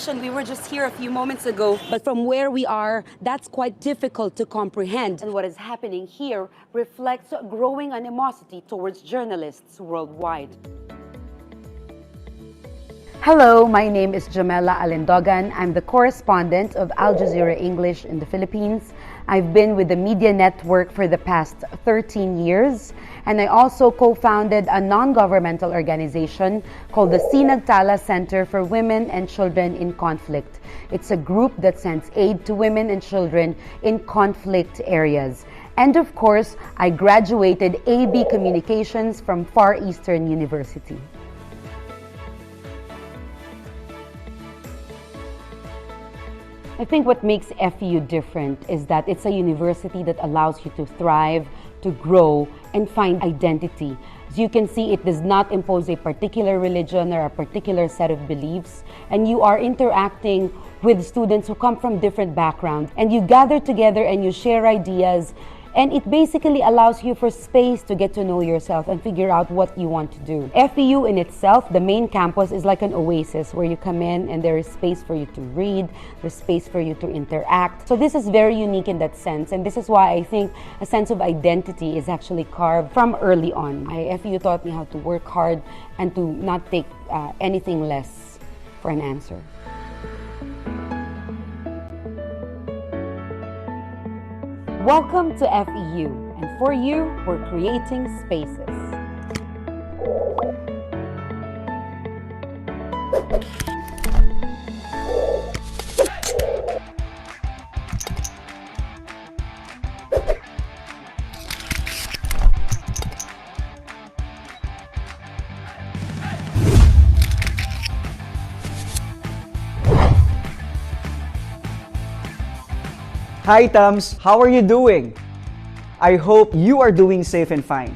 transition. We were just here a few moments ago, but from where we are, that's quite difficult to comprehend. And what is happening here reflects growing animosity towards journalists worldwide. Hello, my name is Jamela Alindogan. I'm the correspondent of Al Jazeera English in the Philippines. I've been with the media network for the past 13 years, and I also co-founded a non-governmental organization called the Sinagtala Center for Women and Children in Conflict. It's a group that sends aid to women and children in conflict areas. And of course, I graduated AB Communications from Far Eastern University. I think what makes FEU different is that it's a university that allows you to thrive, to grow, and find identity. As you can see, it does not impose a particular religion or a particular set of beliefs, and you are interacting with students who come from different backgrounds, and you gather together and you share ideas, and it basically allows you for space to get to know yourself and figure out what you want to do. FEU in itself, the main campus, is like an oasis where you come in and there is space for you to read, there's space for you to interact. So this is very unique in that sense, and this is why I think a sense of identity is actually carved from early on. FEU taught me how to work hard and to not take anything less for an answer. Welcome to FEU, and for you, we're creating spaces. Hi Tams, how are you doing? I hope you are doing safe and fine.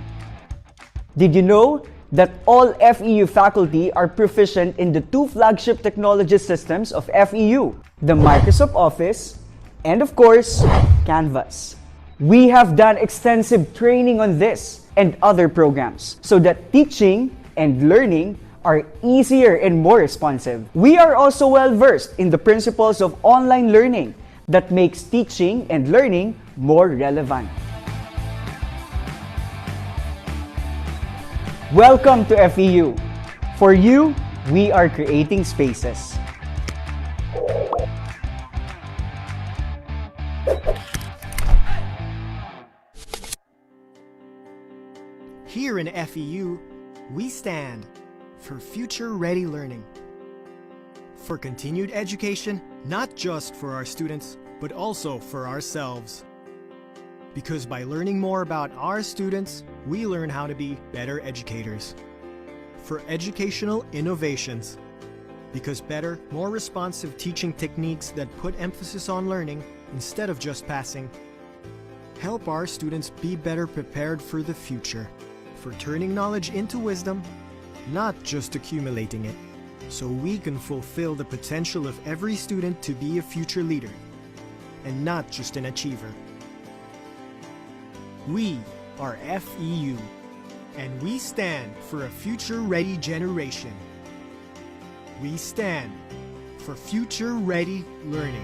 Did you know that all FEU faculty are proficient in the two flagship technology systems of FEU, the Microsoft Office and of course, Canvas. We have done extensive training on this and other programs so that teaching and learning are easier and more responsive. We are also well versed in the principles of online learning that makes teaching and learning more relevant. Welcome to FEU. For you, we are creating spaces. Here in FEU, we stand for future-ready learning. For continued education, not just for our students, but also for ourselves. Because by learning more about our students, we learn how to be better educators. For educational innovations. Because better, more responsive teaching techniques that put emphasis on learning instead of just passing. Help our students be better prepared for the future. For turning knowledge into wisdom, not just accumulating it. So we can fulfill the potential of every student to be a future leader, and not just an achiever. We are FEU, and we stand for a future-ready generation. We stand for future-ready learning.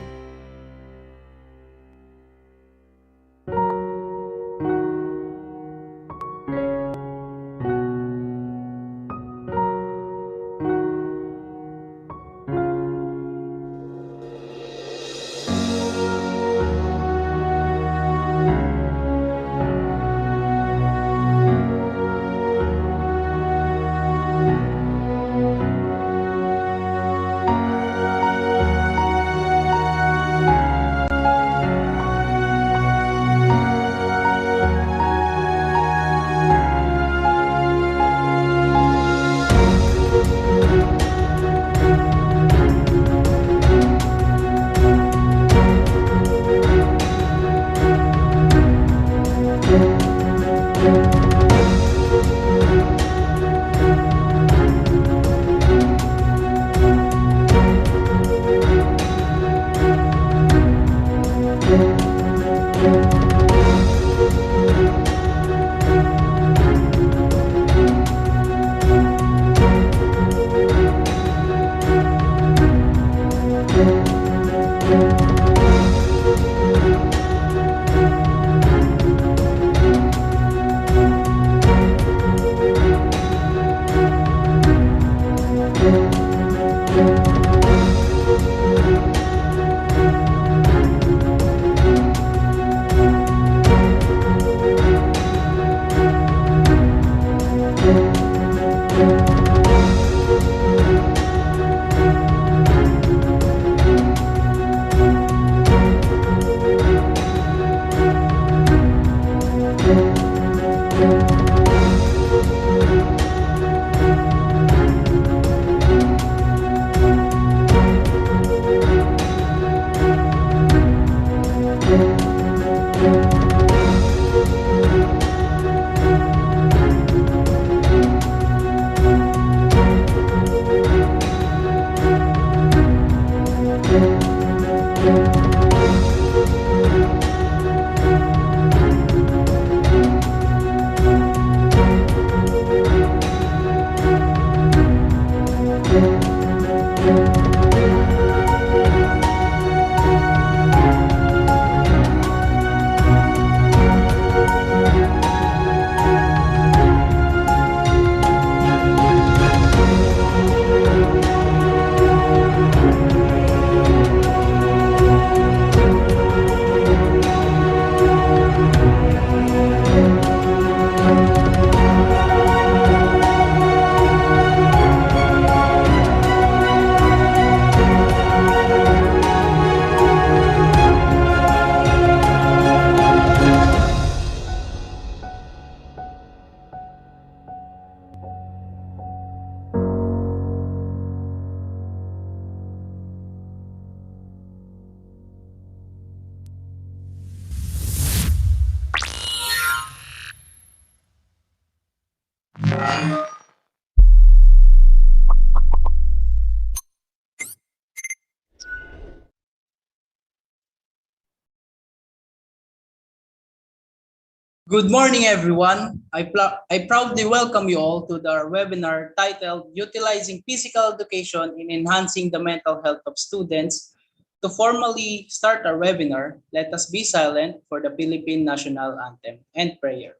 Good morning, everyone. I proudly welcome you all to the webinar titled Utilizing Physical Education in Enhancing the Mental Health of Students. To formally start our webinar, let us be silent for the Philippine National Anthem and prayer.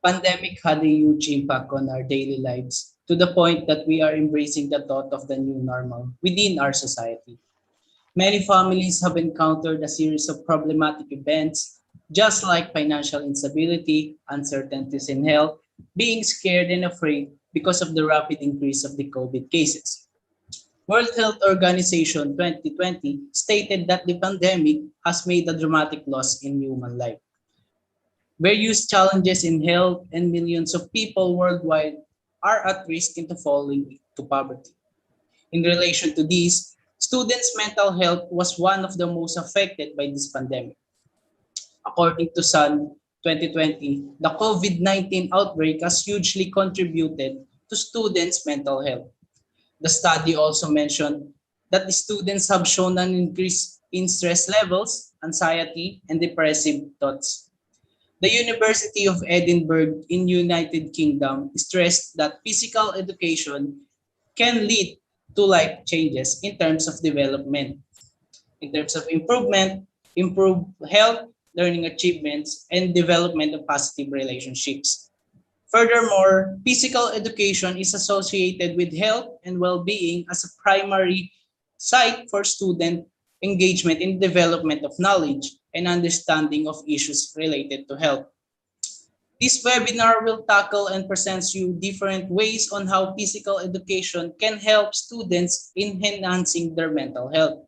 Pandemic had a huge impact on our daily lives. to the point that we are embracing the thought of the new normal within our society. Many families have encountered a series of problematic events, just like financial instability, uncertainties in health, being scared and afraid because of the rapid increase of the COVID cases. World Health Organization 2020 stated that the pandemic has made a dramatic loss in human life. Various challenges in health and millions of people worldwide are at risk into falling to poverty. In relation to this, students' mental health was one of the most affected by this pandemic. According to Sun 2020, the COVID-19 outbreak has hugely contributed to students' mental health. The study also mentioned that the students have shown an increase in stress levels, anxiety, and depressive thoughts. The University of Edinburgh in United Kingdom stressed that physical education can lead to life changes in terms of development, in terms of improvement, improved health, learning achievements, and development of positive relationships. Furthermore, physical education is associated with health and well-being as a primary site for student engagement in development of knowledge and understanding of issues related to health. This webinar will tackle and presents you different ways on how physical education can help students in enhancing their mental health.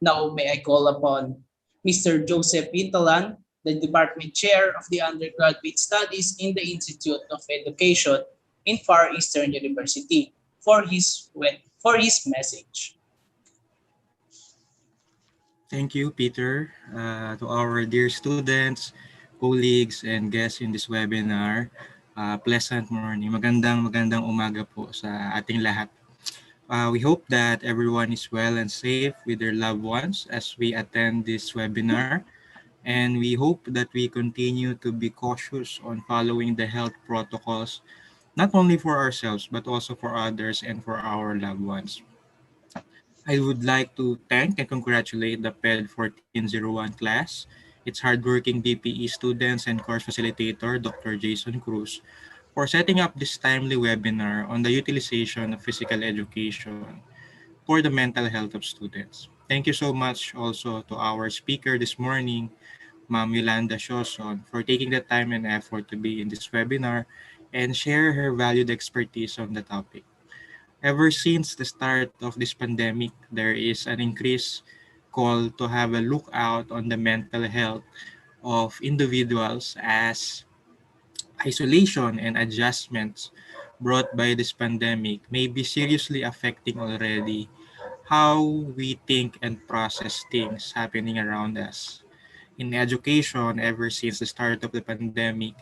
Now may I call upon Mr. Joseph Pintalan, the Department Chair of the Undergraduate Studies in the Institute of Education in Far Eastern University for his message. Thank you, Peter. To our dear students, colleagues, and guests in this webinar, pleasant morning. Magandang umaga po sa ating lahat. We hope that everyone is well and safe with their loved ones as we attend this webinar. And we hope that we continue to be cautious on following the health protocols, not only for ourselves, but also for others and for our loved ones. I would like to thank and congratulate the PED 1401 class, its hardworking BPE students and course facilitator, Dr. Jason Cruz, for setting up this timely webinar on the utilization of physical education for the mental health of students. Thank you so much also to our speaker this morning, Ma'am Yolanda Sioson, for taking the time and effort to be in this webinar and share her valued expertise on the topic. Ever since the start of this pandemic, there is an increased call to have a look out on the mental health of individuals as isolation and adjustments brought by this pandemic may be seriously affecting already how we think and process things happening around us. In education, ever since the start of the pandemic,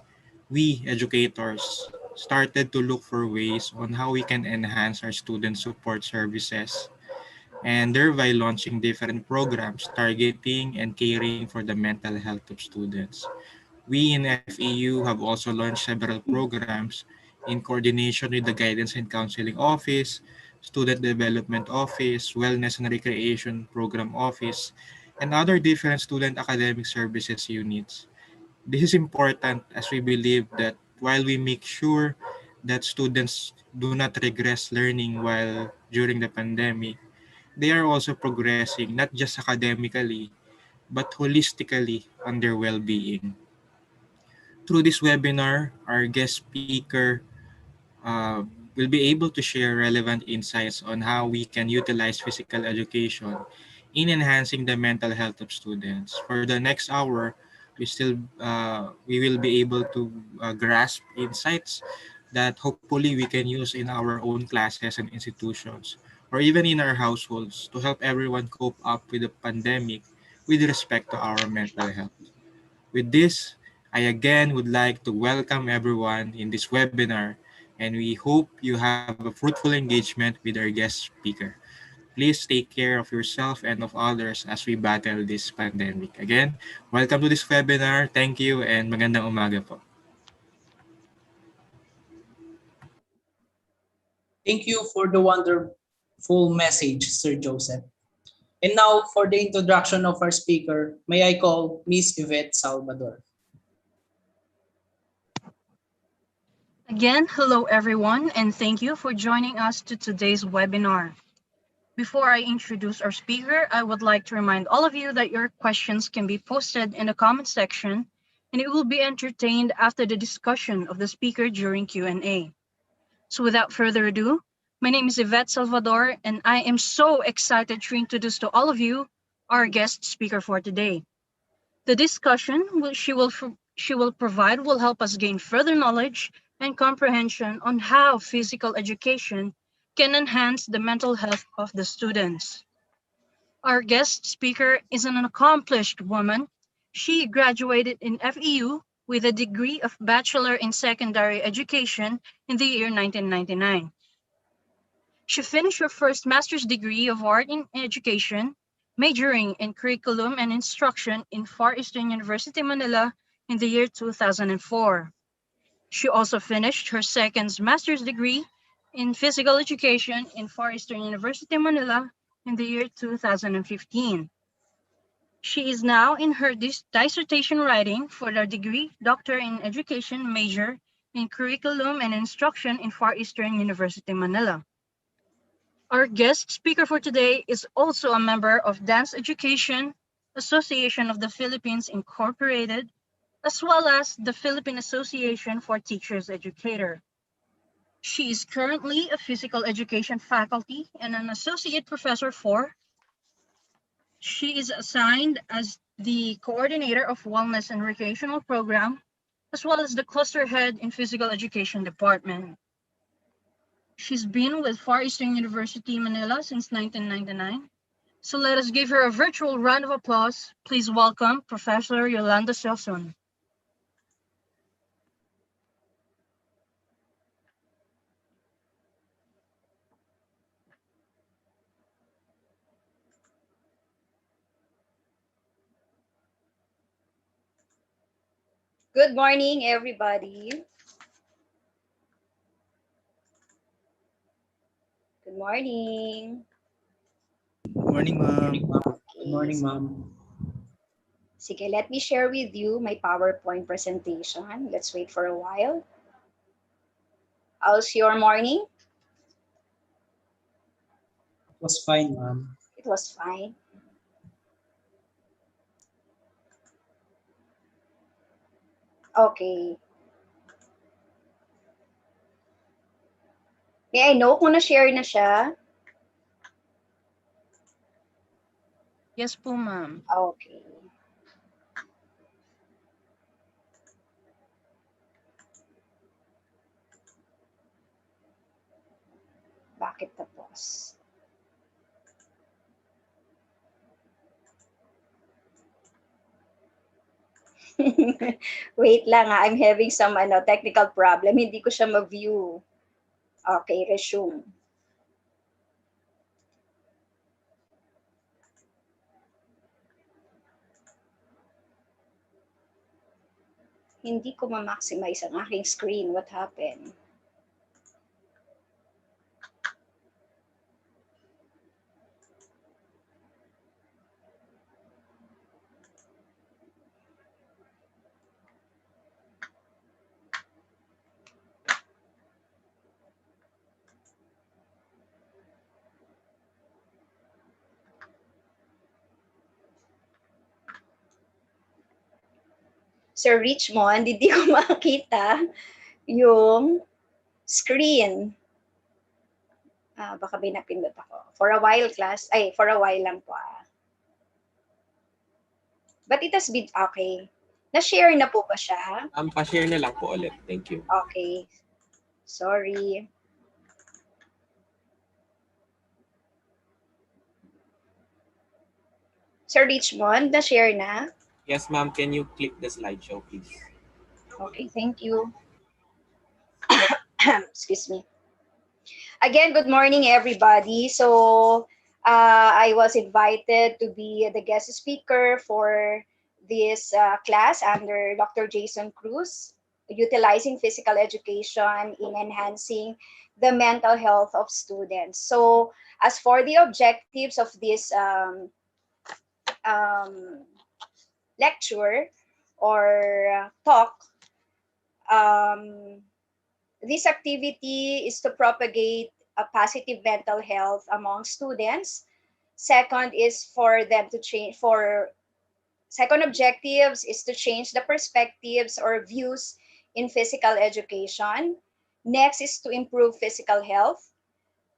we educators started to look for ways on how we can enhance our student support services and thereby launching different programs targeting and caring for the mental health of students. We in FEU have also launched several programs in coordination with the Guidance and Counseling Office, Student Development Office, Wellness and Recreation Program Office, and other different student academic services units. This is important as we believe that while we make sure that students do not regress learning while during the pandemic, they are also progressing not just academically, but holistically on their well-being. Through this webinar, our guest speaker uh, will be able to share relevant insights on how we can utilize physical education in enhancing the mental health of students. For the next hour, we will be able to grasp insights that hopefully we can use in our own classes and institutions or even in our households to help everyone cope up with the pandemic with respect to our mental health. With this, I again would like to welcome everyone in this webinar, and we hope you have a fruitful engagement with our guest speaker. Please take care of yourself and of others as we battle this pandemic. Again, welcome to this webinar. Thank you and magandang umaga po. Thank you for the wonderful message, Sir Joseph. And now for the introduction of our speaker, may I call Miss Yvette Salvador. Again, hello everyone, and thank you for joining us to today's webinar. Before I introduce our speaker, I would like to remind all of you that your questions can be posted in the comment section, and it will be entertained after the discussion of the speaker during Q&A. So without further ado, my name is Yvette Salvador, and I am so excited to introduce to all of you our guest speaker for today. The discussion she will provide will help us gain further knowledge and comprehension on how physical education can enhance the mental health of the students. Our guest speaker is an accomplished woman. She graduated in FEU with a degree of Bachelor in Secondary Education in the year 1999. She finished her first master's degree of art in education, majoring in curriculum and instruction in Far Eastern University, Manila in the year 2004. She also finished her second master's degree in physical education in Far Eastern University, Manila in the year 2015. She is now in her dissertation writing for the degree Doctor in Education major in curriculum and instruction in Far Eastern University, Manila. Our guest speaker for today is also a member of Dance Education Association of the Philippines Incorporated, as well as the Philippine Association for Teachers Educator. She is currently a physical education faculty and an associate professor for. She is assigned as the coordinator of wellness and recreational program, as well as the cluster head in physical education department. She's been with Far Eastern University, Manila since 1999. So let us give her a virtual round of applause. Please welcome Professor Yolanda Sioson. Good morning, everybody. Good morning. Morning, ma'am. Good morning, ma'am. Sige, let me share with you my PowerPoint presentation. Let's wait for a while. How's your morning? It was fine, ma'am. It was fine. Okay. May I know kung na-share na siya? Yes po, ma'am. Okay. Bakit tapos? Wait lang I'm having some technical problem. Hindi ko siya ma-view. Okay, resume. Hindi ko ma-maximize ang aking screen. What happened? Sir Richmond, hindi ko makita yung screen. Baka binapindot ako. For a while, class. Ay, for a while lang po. But it has been, okay. Na-share na po ba siya? Pa-share na lang po ulit. Thank you. Okay. Sorry. Sir Richmond, na-share na? Yes, ma'am. Can you click the slideshow, please? Okay, thank you. Excuse me. Again, good morning, everybody. So, I was invited to be the guest speaker for this class under Dr. Jason Cruz, utilizing physical education in enhancing the mental health of students. So, as for the objectives of this lecture or talk, This activity is to propagate a positive mental health among students. Second is for them to change for second objectives is to change the perspectives or views in physical education. Next is to improve physical health.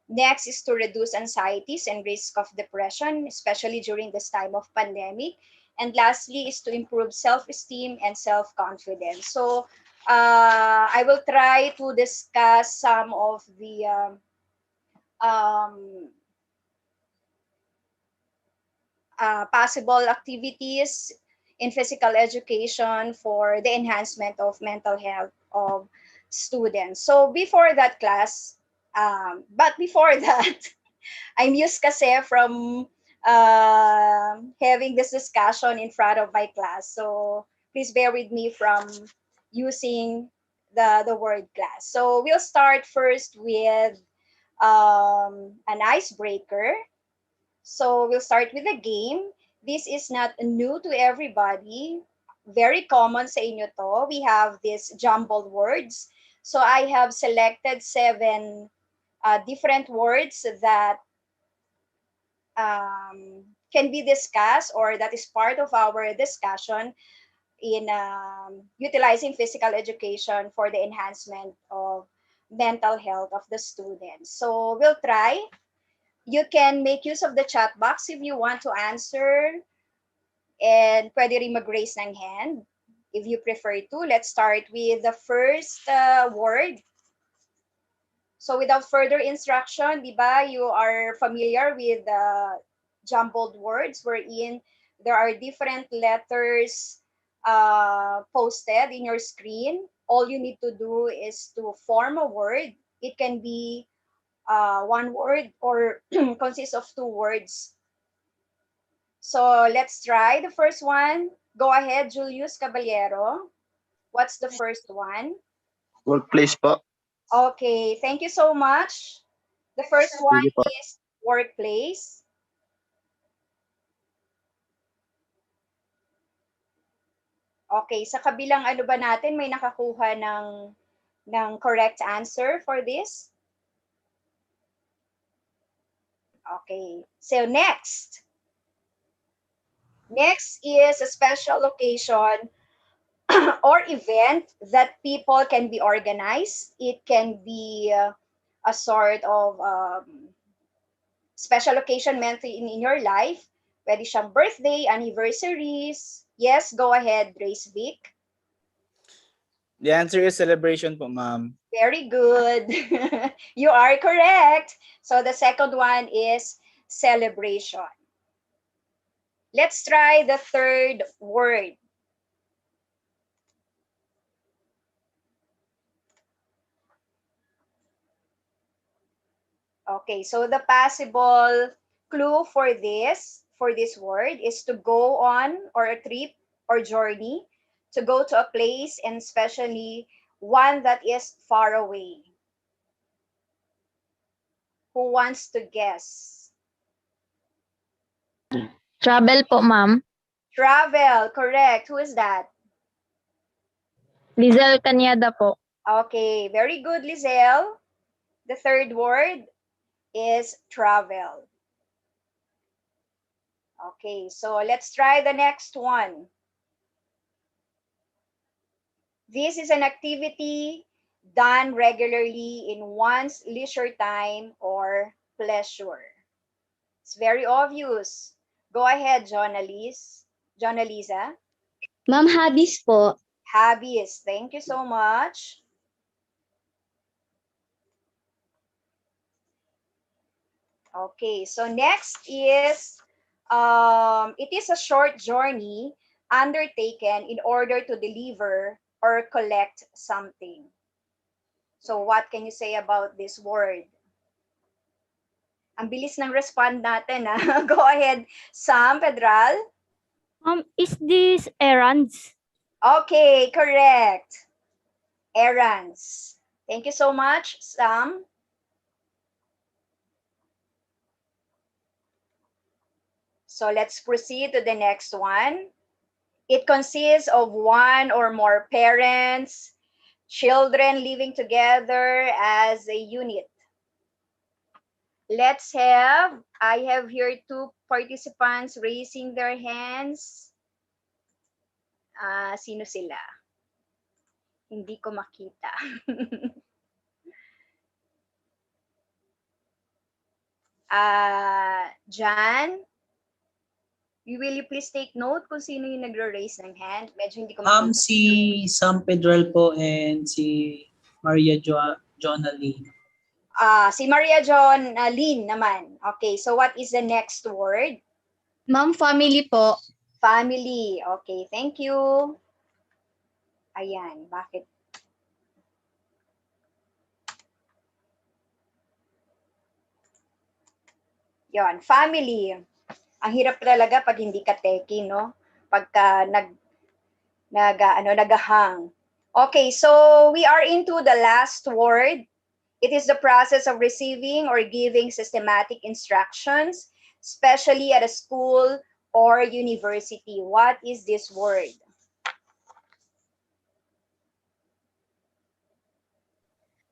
Next is to reduce anxieties and risk of depression, especially during this time of pandemic. And lastly is to improve self-esteem and self-confidence. So I will try to discuss some of the um, possible activities in physical education for the enhancement of mental health of students. So before that class, but before that, I'm used kasi from having this discussion in front of my class. So please bear with me from using the word class. So we'll start first with an icebreaker. So we'll start with a game. This is not new to everybody. Very common sa inyo to. We have these jumbled words. So I have selected 7 different words that can be discussed or that is part of our discussion in utilizing physical education for the enhancement of mental health of the students. So we'll try. You can make use of the chat box if you want to answer, and pwede rin mag-raise ng hand if you prefer to. Let's start with the first word. So without further instruction, di ba, you are familiar with the jumbled words wherein there are different letters posted in your screen. All you need to do is to form a word. It can be one word or consists of 2 words. So let's try the first one. Go ahead, Julius Caballero. What's the first one? Workplace po. Okay, thank you so much. The first one Sige po. is workplace. Okay, sa kabilang ano ba natin, may nakakuha ng correct answer for this? Okay, so next. Next is a special occasion or event that people can be organized. It can be a sort of special occasion meant in your life. Pwede siyang birthday, anniversaries. Yes, go ahead, Grace Vic. The answer is celebration po, ma'am. Very good. You are correct. So the second one is celebration. Let's try the third word. Okay, so the possible clue for this word is to go on or a trip or journey, to go to a place, and especially one that is far away. Who wants to guess? Travel po, ma'am. Travel, correct. Who is that? Lizel Cañada po. Okay, very good, Lizelle. The third word is travel. Okay, so let's try the next one. This is an activity done regularly in one's leisure time or pleasure. It's very obvious. Go ahead, Jonalisa. Ma'am, hobbies po. Hobbies. Thank you so much. Okay, so next is, it is a short journey undertaken in order to deliver or collect something. So what can you say about this word? Ang bilis ng respond natin, ha? Go ahead, Sam Pedral. Is this errands? Okay, correct. Errands. Thank you so much, Sam. So let's proceed to the next one. It consists of one or more parents, Children living together as a unit. I have here two participants raising their hands. Sino sila? Hindi ko makita. Jan, will you please take note kung sino yung nagro-raise ng hand? Medyo hindi ko makita. Si Sam Pedrell po and si Maria Jonalie. Si Maria John Lynn naman. Okay, so what is the next word? Ma'am, family po. Family. Okay, thank you. Ayan, bakit? Yon, family. Ang hirap talaga pag hindi ka techie, no? Pagka nagahang. Okay, so we are into the last word. It is the process of receiving or giving systematic instructions, especially at a school or university. What is this word?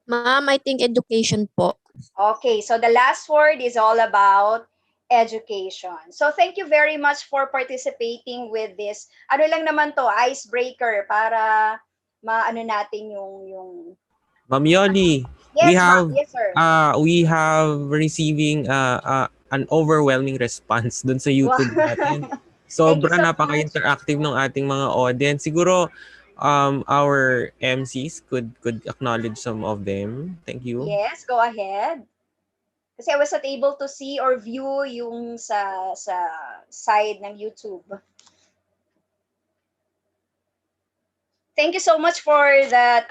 Ma'am, I think education po. Okay, so the last word is all about education. So thank you very much for participating with this. Ano lang naman to, icebreaker para maano natin yung Ma'am Yoli, Yes, yes sir. we have receiving an overwhelming response dun sa YouTube natin. Sobra napaka-interactive ng ating mga audience. Siguro our MCs could acknowledge some of them. Thank you. Yes, go ahead. Kasi I was not able to see or view yung sa side ng YouTube. Thank you so much for that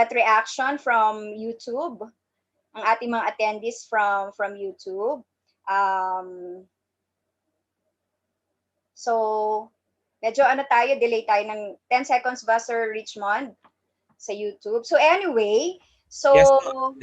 reaction from YouTube. Ang ating mga attendees from YouTube. So medyo delay tayo ng 10 seconds ba, Sir Richmond, sa YouTube. So anyway, Yes,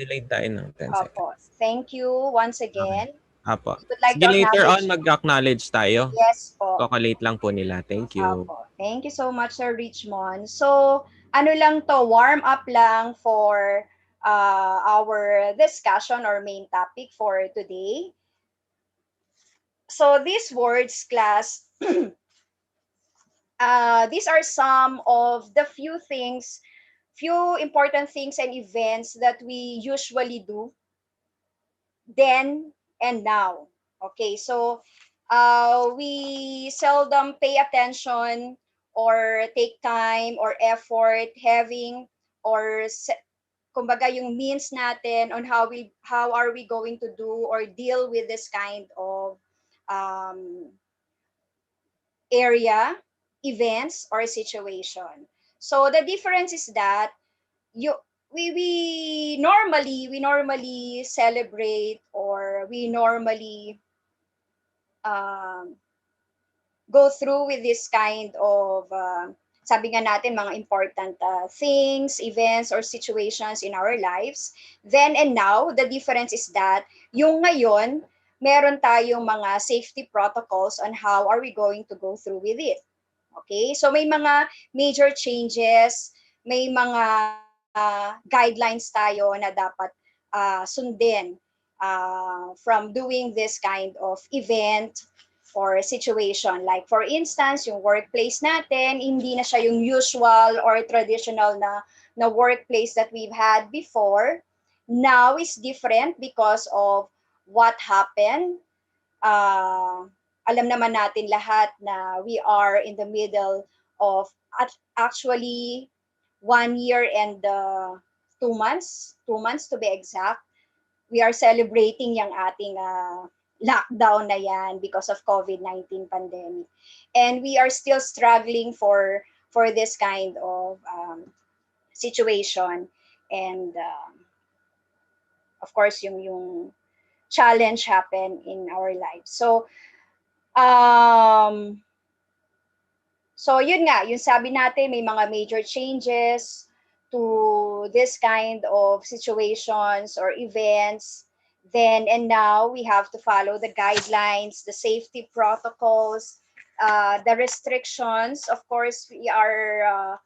delayed tayo ng 10 seconds. Thank you once again. Apo. Like Sige, later on mag-acknowledge tayo. Yes po. Kakalate lang po nila. Thank you. Apo. Thank you so much, Sir Richmond. So, ano lang to, warm up lang for our discussion or main topic for today. So, these words, class, these are some of the few important things and events that we usually do then and now. Okay, so we seldom pay attention or take time or effort having or kumbaga yung means natin on how are we going to do or deal with this kind of area, events, or situation. So the difference is that we normally celebrate or we normally go through with this kind of sabi nga natin mga important things, events, or situations in our lives. Then and now, the difference is that yung ngayon, meron tayong mga safety protocols on how are we going to go through with it. Okay? So may mga major changes, may mga guidelines tayo na dapat sundin from doing this kind of event or situation. Like for instance, yung workplace natin, hindi na siya yung usual or traditional na workplace that we've had before. Now is different because of what happened. Alam naman natin lahat na we are in the middle of actually 1 year and 2 months to be exact. We are celebrating yung ating lockdown na yan because of COVID-19 pandemic. And we are still struggling for this kind of situation. And of course, yung challenge happen in our lives. So, yun nga, yung sabi natin, may mga major changes to this kind of situations or events. Then and now, we have to follow the guidelines, the safety protocols the restrictions. Of course, we are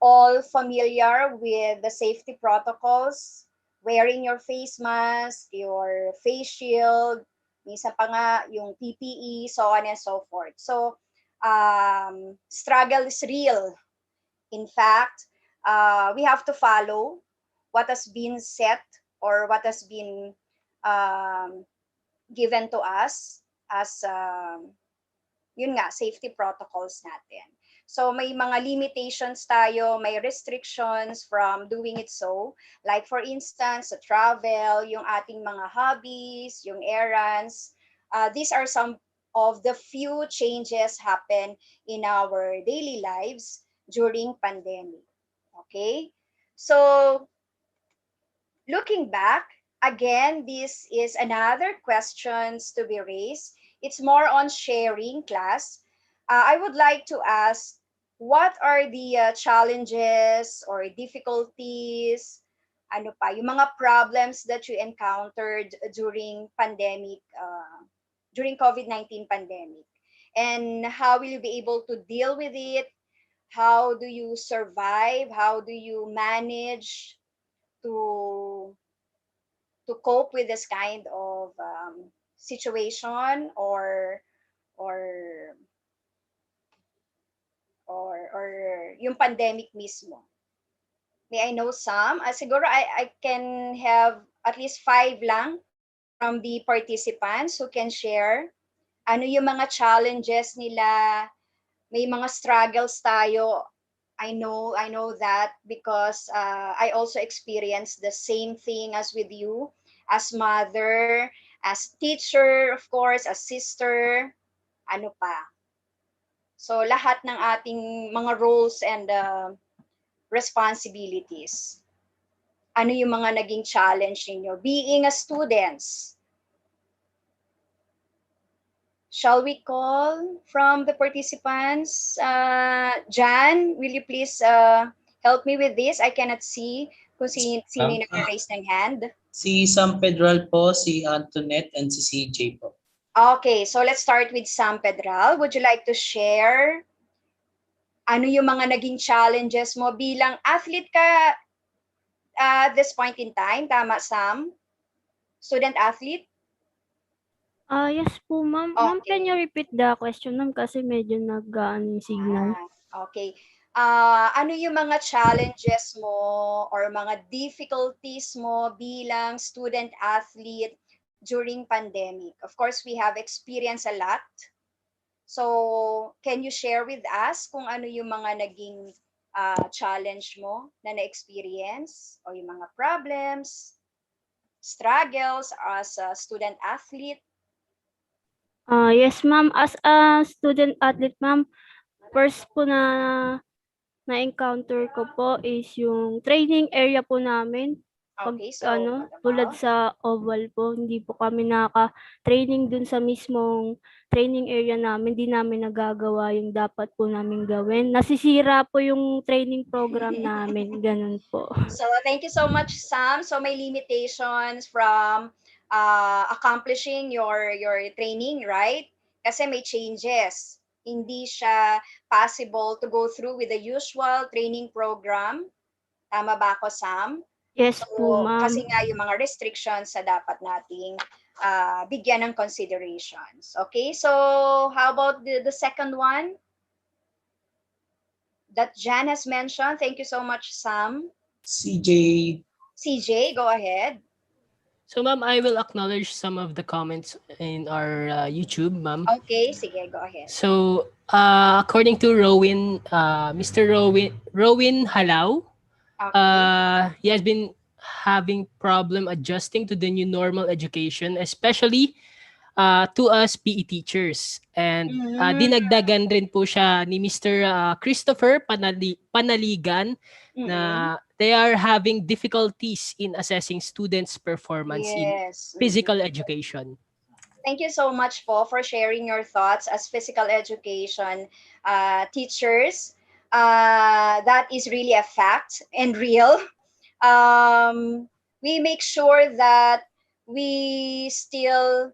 all familiar with the safety protocols, wearing your face mask, your face shield, minsan pa nga yung PPE, so on and so forth. So, struggle is real. In fact, we have to follow what has been set or what has been um, given to us as yun nga, safety protocols natin. So may mga limitations tayo, may restrictions from doing it so. Like for instance, sa travel, yung ating mga hobbies, yung errands. These are some of the few changes happen in our daily lives during pandemic. Okay? So looking back, again, this is another questions to be raised. It's more on sharing class. I would like to ask, what are the challenges or difficulties, ano pa, yung mga problems that you encountered during pandemic, during COVID-19 pandemic? And how will you be able to deal with it? How do you survive? How do you manage to cope with this kind of situation or or yung pandemic mismo? May I know some? Siguro I can have at least 5 lang from the participants who can share ano yung mga challenges nila. May mga struggles tayo. I know that because I also experienced the same thing as with you, as mother, as teacher, of course, as sister, ano pa. So lahat ng ating mga roles and responsibilities. Ano yung mga naging challenge ninyo being a students? Shall we call from the participants? Jan, will you please help me with this? I cannot see kung sino yung nag-raise ng hand. Si Sam Pedral po, si Antoinette, and si CJ po. Okay, so let's start with Sam Pedral. Would you like to share ano yung mga naging challenges mo bilang athlete ka at this point in time? Tama, Sam? Student athlete? Yes po, ma'am. Ma'am, can Okay. you repeat the question, ma'am? Kasi medyo nag-ano yung signal. Okay. Ano yung mga challenges mo or mga difficulties mo bilang student athlete during pandemic? Of course, we have experienced a lot. So, can you share with us kung ano yung mga naging challenge mo na na-experience o yung mga problems, struggles as a student athlete? Yes, ma'am. As a student athlete, ma'am, first po na-encounter ko po is yung training area po namin. Pag Okay, so tulad sa oval po, hindi po kami training dun sa mismong training area namin. Hindi namin nagagawa yung dapat po namin gawin. Nasisira po yung training program namin. Ganun po. So thank you so much, Sam. So may limitations from accomplishing your training, right? Kasi may changes. Hindi siya possible to go through with the usual training program. Tama ba ako, Sam? Yes po, So, ma'am. kasi nga yung mga restrictions sa dapat nating bigyan ng considerations. Okay, so how about the second one that Jan has mentioned? Thank you so much, Sam. CJ. CJ, go ahead. So, ma'am, I will acknowledge some of the comments in our YouTube, ma'am. Okay, sige, go ahead. So, according to Rowan, Mr. Rowan Halaw, he has been having problem adjusting to the new normal education, especially to us PE teachers. And dinagdagan rin po siya ni Mr. Christopher Panaligan na they are having difficulties in assessing students' performance in physical education. Thank you so much po for sharing your thoughts as physical education teachers. That is really a fact and real. We make sure that we still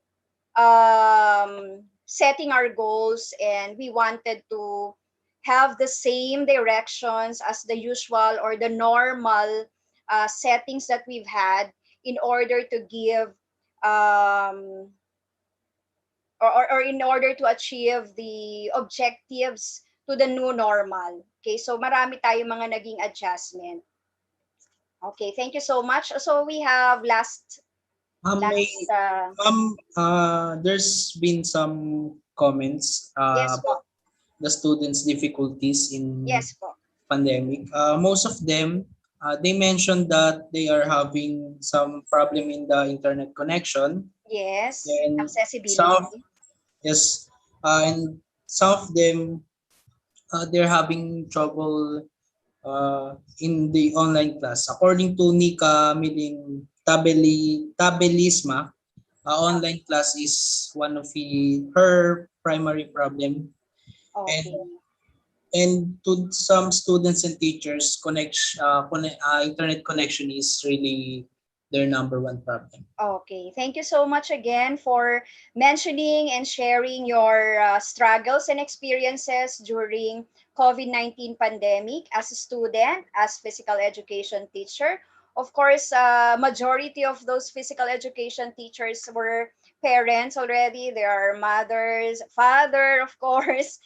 setting our goals, and we wanted to have the same directions as the usual or the normal settings that we've had in order to give um, or in order to achieve the objectives to the new normal. Okay, so marami tayong mga naging adjustment. Okay, thank you so much. So we have There's been some comments yes po. about the students' difficulties in Yes po. pandemic. Most of them, they mentioned that they are having some problem in the internet connection, Yes, and some of, accessibility. yes, and some of them, they're having trouble in the online class. According to Nika Miling Tabelisma, online class is one of her primary problem, Okay. and to some students and teachers, internet connection is really their number one problem. Okay, thank you so much again for mentioning and sharing your struggles and experiences during COVID-19 pandemic as a student, as physical education teacher. Of course, majority of those physical education teachers were parents already. They are mothers, father, of course.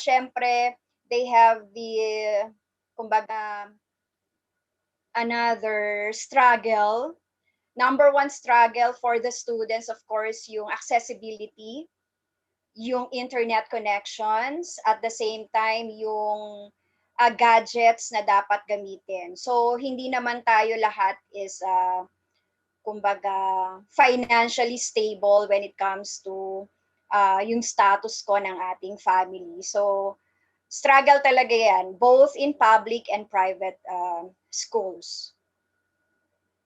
Syempre, they have the, kumbaga, another struggle. Number one struggle for the students, of course, yung accessibility, yung internet connections, at the same time, yung gadgets na dapat gamitin. So, hindi naman tayo lahat is, kumbaga, financially stable when it comes to yung status ko ng ating family. So, struggle talaga yan, both in public and private schools.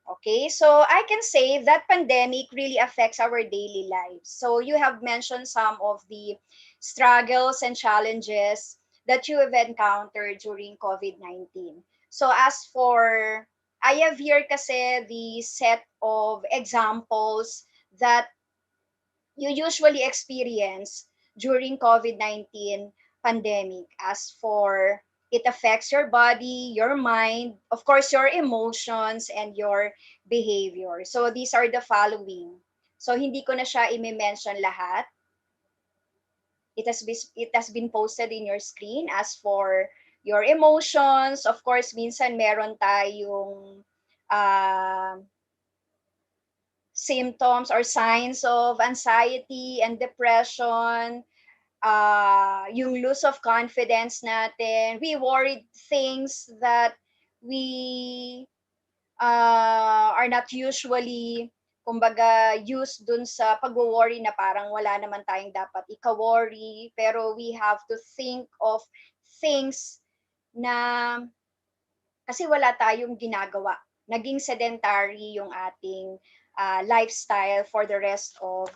Okay, so I can say that pandemic really affects our daily lives. So you have mentioned some of the struggles and challenges that you have encountered during COVID-19. So as for, I have here kasi the set of examples that you usually experience during COVID-19 pandemic. As for, it affects your body, your mind, of course, your emotions, and your behavior. So these are the following. So hindi ko na siya i-mention lahat. It has been posted in your screen. As for your emotions, of course, minsan meron tayong uh, symptoms or signs of anxiety and depression, yung loss of confidence natin. We worried things that we are not usually, kumbaga, used dun sa pag-worry na parang wala naman tayong dapat ika-worry. Pero we have to think of things na kasi wala tayong ginagawa. Naging sedentary yung ating lifestyle for the rest of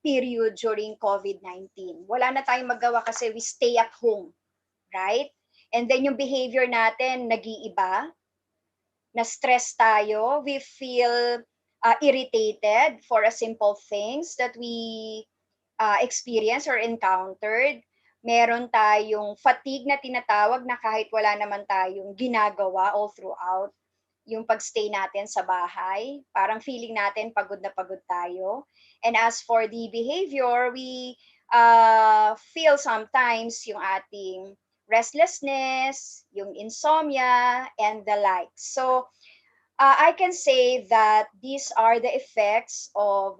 period during COVID-19. Wala na tayong magawa kasi we stay at home, right? And then yung behavior natin nag-iiba, na-stress tayo, we feel irritated for a simple things that we experience or encountered. Meron tayong fatigue na tinatawag na kahit wala naman tayong ginagawa all throughout yung pagstay natin sa bahay. Parang feeling natin pagod na pagod tayo. And as for the behavior, we feel sometimes yung ating restlessness, yung insomnia, and the like. So, I can say that these are the effects of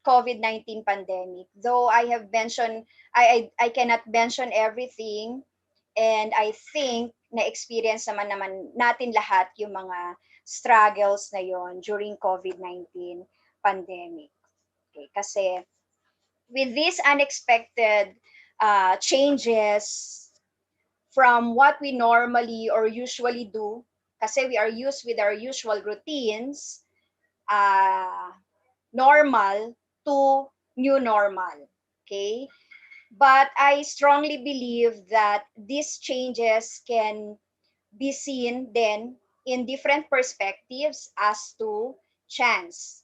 COVID-19 pandemic. Though I have mentioned, I cannot mention everything, and I think na-experience naman natin lahat yung mga struggles na yon during COVID-19 pandemic. Okay, kasi with these unexpected changes from what we normally or usually do, kasi we are used with our usual routines, normal to new normal. Okay? But I strongly believe that these changes can be seen then in different perspectives as to chance.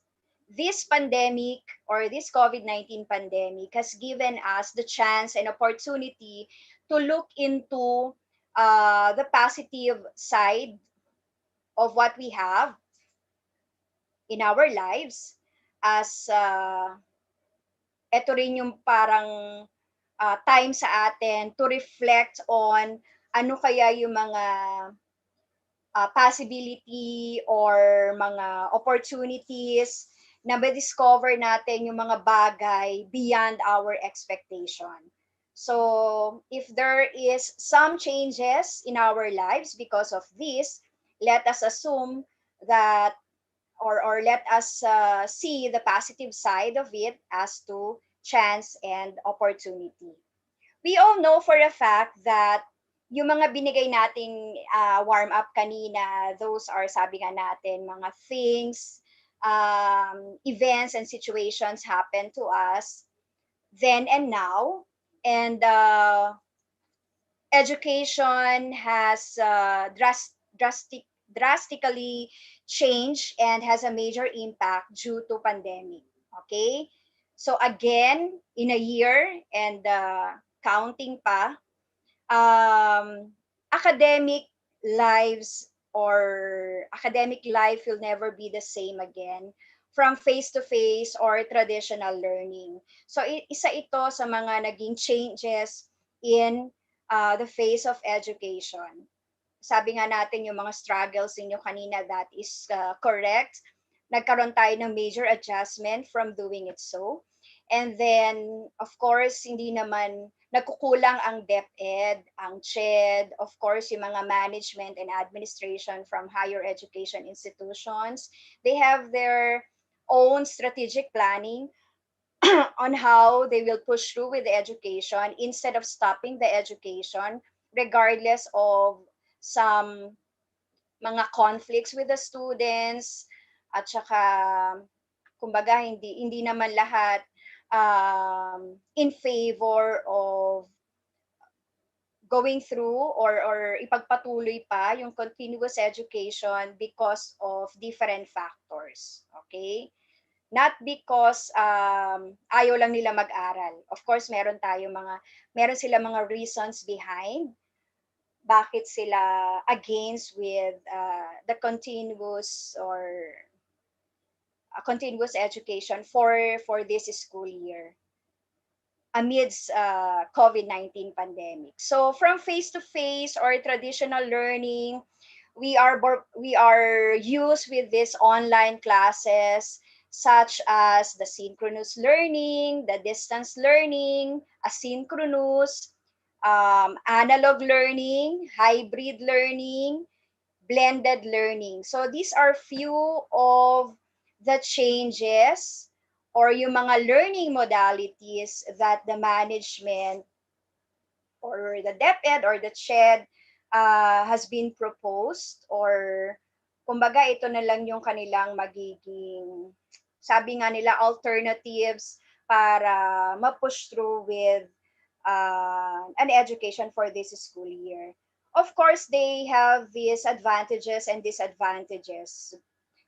this pandemic or this COVID-19 pandemic has given us the chance and opportunity to look into the positive side of what we have in our lives, as ito rin yung parang time sa atin to reflect on ano kaya yung mga possibility or mga opportunities na ma-discover natin yung mga bagay beyond our expectation. So, if there is some changes in our lives because of this, let us assume that or let us see the positive side of it as to chance and opportunity. We all know for a fact that yung mga binigay nating warm up kanina, those are, sabi nga natin, mga things, events and situations happen to us then and now. And education has drastically changed and has a major impact due to pandemic. Okay? So again, in a year and counting pa, academic lives or academic life will never be the same again from face-to-face or traditional learning. So isa ito sa mga naging changes in the face of education. Sabi nga natin yung mga struggles ninyo kanina, that is correct. Nagkaroon tayo ng major adjustment from doing it so. And then, of course, hindi naman nagkukulang ang DepEd, ang CHED, of course, yung mga management and administration from higher education institutions. They have their own strategic planning on how they will push through with the education instead of stopping the education regardless of some mga conflicts with the students, at saka kumbaga hindi naman lahat in favor of going through or ipagpatuloy pa yung continuous education because of different factors. Okay? Not because ayaw lang nila mag-aral. Of course, meron sila mga reasons behind bakit sila against with the continuous education for this school year amidst COVID-19 pandemic. So from face-to-face or traditional learning, we are used with these online classes such as the synchronous learning, the distance learning, asynchronous, analog learning, hybrid learning, blended learning. So these are few of the changes or yung mga learning modalities that the management or the DepEd or the CHED has been proposed, or kumbaga ito na lang yung kanilang magiging, sabi nga nila, alternatives para ma-push through with an education for this school year. Of course, they have these advantages and disadvantages.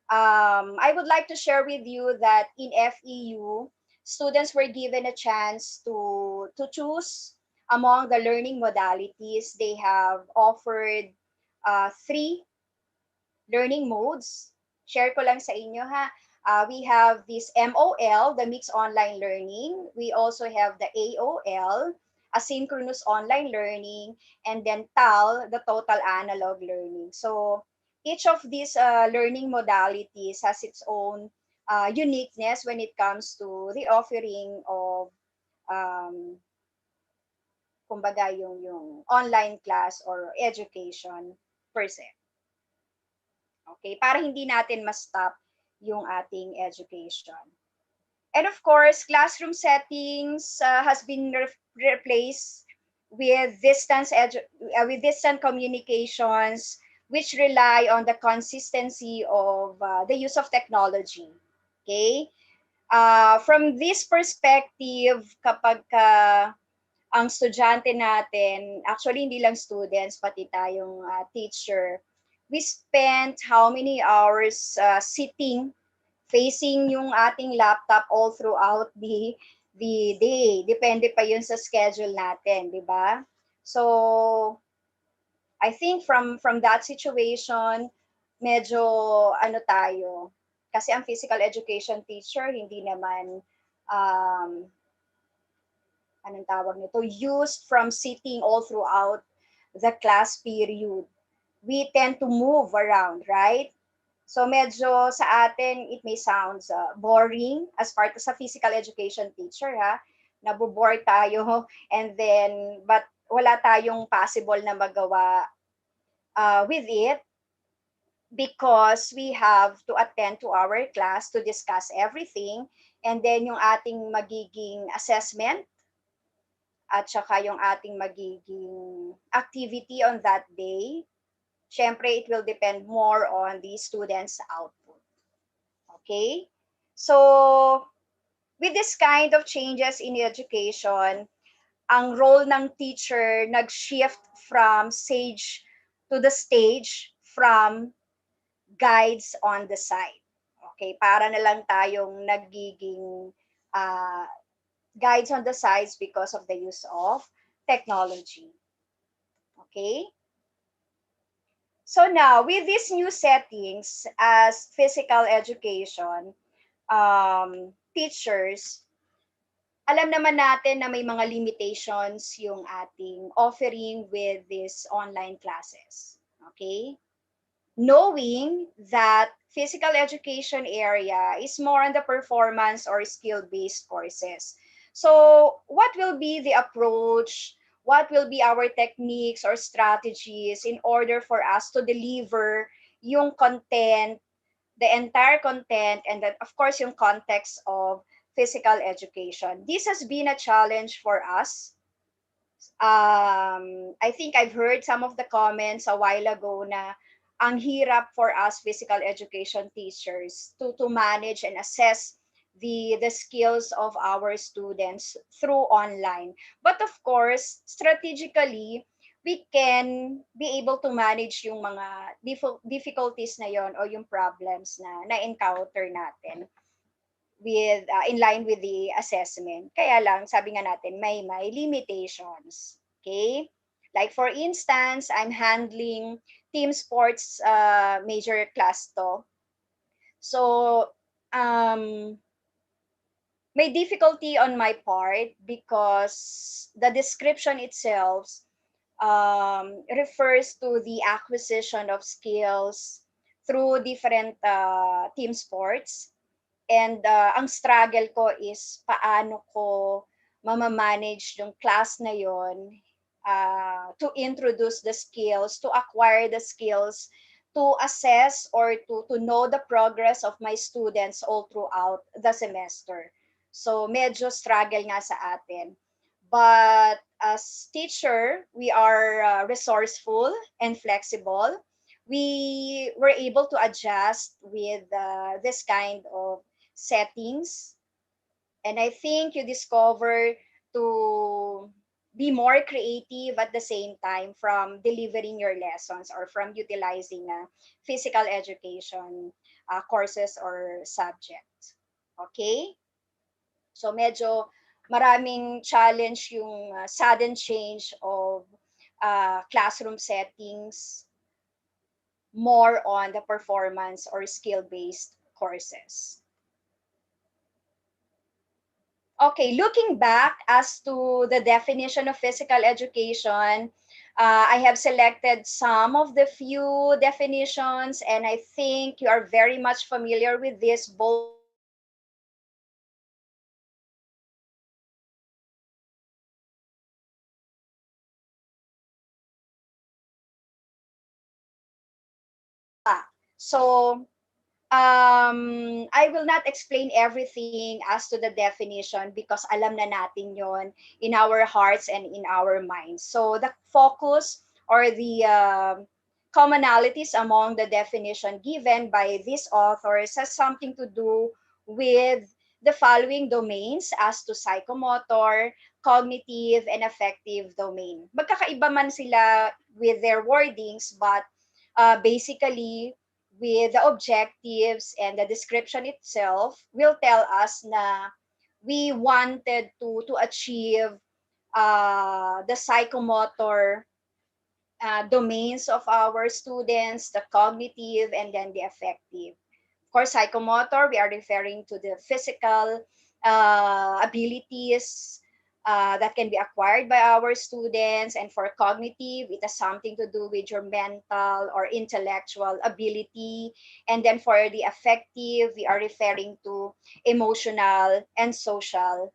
I would like to share with you that in FEU, students were given a chance to choose among the learning modalities. They have offered 3 learning modes. Share ko lang sa inyo ha. We have this MOL, the mixed online learning. We also have the AOL, asynchronous online learning, and then TAL, the total analog learning. So each of these learning modalities has its own uniqueness when it comes to the offering of kumbaga yung online class or education per se. Okay, para hindi natin ma-stop yung ating education. And of course, classroom settings has been replaced with distant communications, which rely on the consistency of the use of technology. Okay? From this perspective, kapag ang estudyante natin, actually hindi lang students, pati tayong teacher, we spent how many hours sitting facing yung ating laptop all throughout the day. Depende pa yun sa schedule natin, di ba? So, I think from that situation, medyo ano tayo, kasi ang physical education teacher, hindi naman, anong tawag nito, used from sitting all throughout the class period. We tend to move around, right? So medyo sa atin, it may sound boring as part of sa physical education teacher, ha? Nabobore tayo and then, but wala tayong possible na magawa with it because we have to attend to our class to discuss everything and then yung ating magiging assessment at saka yung ating magiging activity on that day, syempre it will depend more on the students' output. Okay? So, with this kind of changes in education, ang role ng teacher nag-shift from sage to the stage from guides on the side. Okay, para na lang tayong nagiging guides on the sides because of the use of technology. Okay? So now, with these new settings as physical education, teachers, alam naman natin na may mga limitations yung ating offering with these online classes. Okay? Knowing that physical education area is more on the performance or skill-based courses. So what will be the approach? What will be our techniques or strategies in order for us to deliver yung content, the entire content, and then of course yung context of physical education? This has been a challenge for us. I think I've heard some of the comments a while ago na ang hirap for us physical education teachers to manage and assess the skills of our students through online. But of course, strategically, we can be able to manage yung mga difficulties na yon o yung problems na na-encounter natin with in line with the assessment. Kaya lang, sabi nga natin, may limitations. Okay? Like for instance, I'm handling team sports major class to. So, may difficulty on my part because the description itself refers to the acquisition of skills through different team sports. And ang struggle ko is paano ko mamamanage yung class na yon to introduce the skills, to acquire the skills, to assess or to know the progress of my students all throughout the semester. So medyo struggle nga sa atin. But as teacher, we are resourceful and flexible. We were able to adjust with this kind of settings. And I think you discover to be more creative at the same time from delivering your lessons or from utilizing physical education courses or subjects. Okay? So medyo maraming challenge yung sudden change of classroom settings more on the performance or skill-based courses. Okay, looking back as to the definition of physical education, I have selected some of the few definitions, and I think you are very much familiar with this, both so I will not explain everything as to the definition because alam na natin yon in our hearts and in our minds. So the focus or the commonalities among the definition given by these authors has something to do with the following domains as to psychomotor, cognitive, and affective domain. Magkakaiba man sila with their wordings, but basically, with the objectives and the description itself will tell us na we wanted to achieve the psychomotor domains of our students, the cognitive, and then the affective. Of course, psychomotor, we are referring to the physical abilities that can be acquired by our students. And for cognitive, it has something to do with your mental or intellectual ability. And then for the affective, we are referring to emotional and social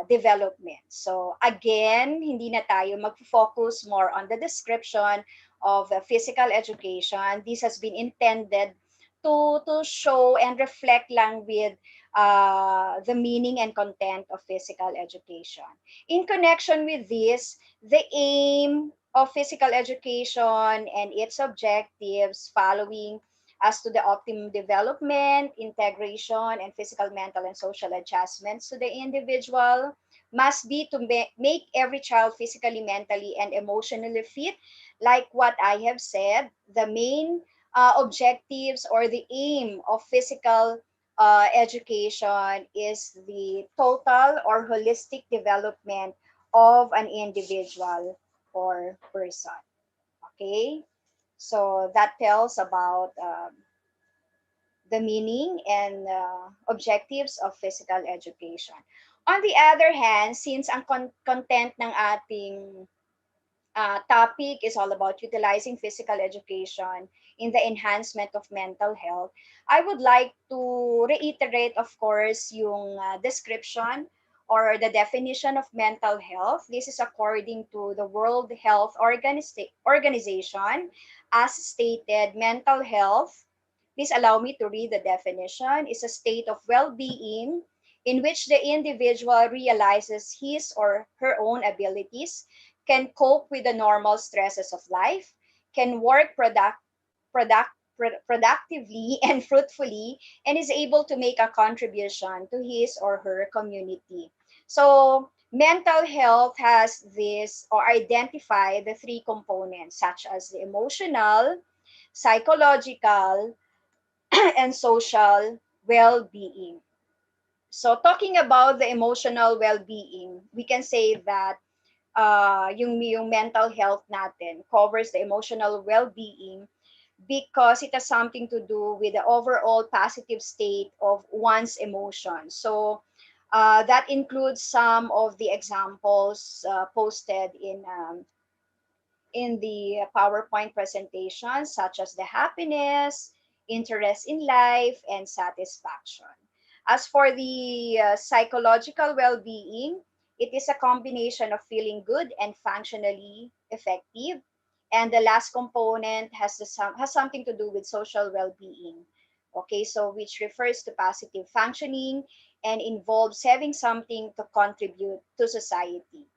development. So again, hindi na tayo mag-focus more on the description of physical education. This has been intended to show and reflect lang with the meaning and content of physical education. In connection with this, the aim of physical education and its objectives following as to the optimum development, integration, and physical, mental, and social adjustments to the individual must be to make every child physically, mentally, and emotionally fit. Like what I have said, the main objectives or the aim of physical education is the total or holistic development of an individual or person. Okay? So that tells about the meaning and objectives of physical education. On the other hand, since ang content ng ating topic is all about utilizing physical education in the enhancement of mental health, I would like to reiterate, of course, yung description or the definition of mental health. This is according to the World Health Organization. As stated, mental health, please allow me to read the definition, is a state of well-being in which the individual realizes his or her own abilities, can cope with the normal stresses of life, can work productively and fruitfully, and is able to make a contribution to his or her community. So, mental health has this or identify the three components such as the emotional, psychological, and social well-being. So talking about the emotional well-being, we can say that yung mental health natin covers the emotional well-being because it has something to do with the overall positive state of one's emotions. So that includes some of the examples posted in the PowerPoint presentation, such as the happiness, interest in life, and satisfaction. As for the psychological well-being, it is a combination of feeling good and functionally effective. And the last component has something to do with social well-being. Okay, so which refers to positive functioning and involves having something to contribute to society.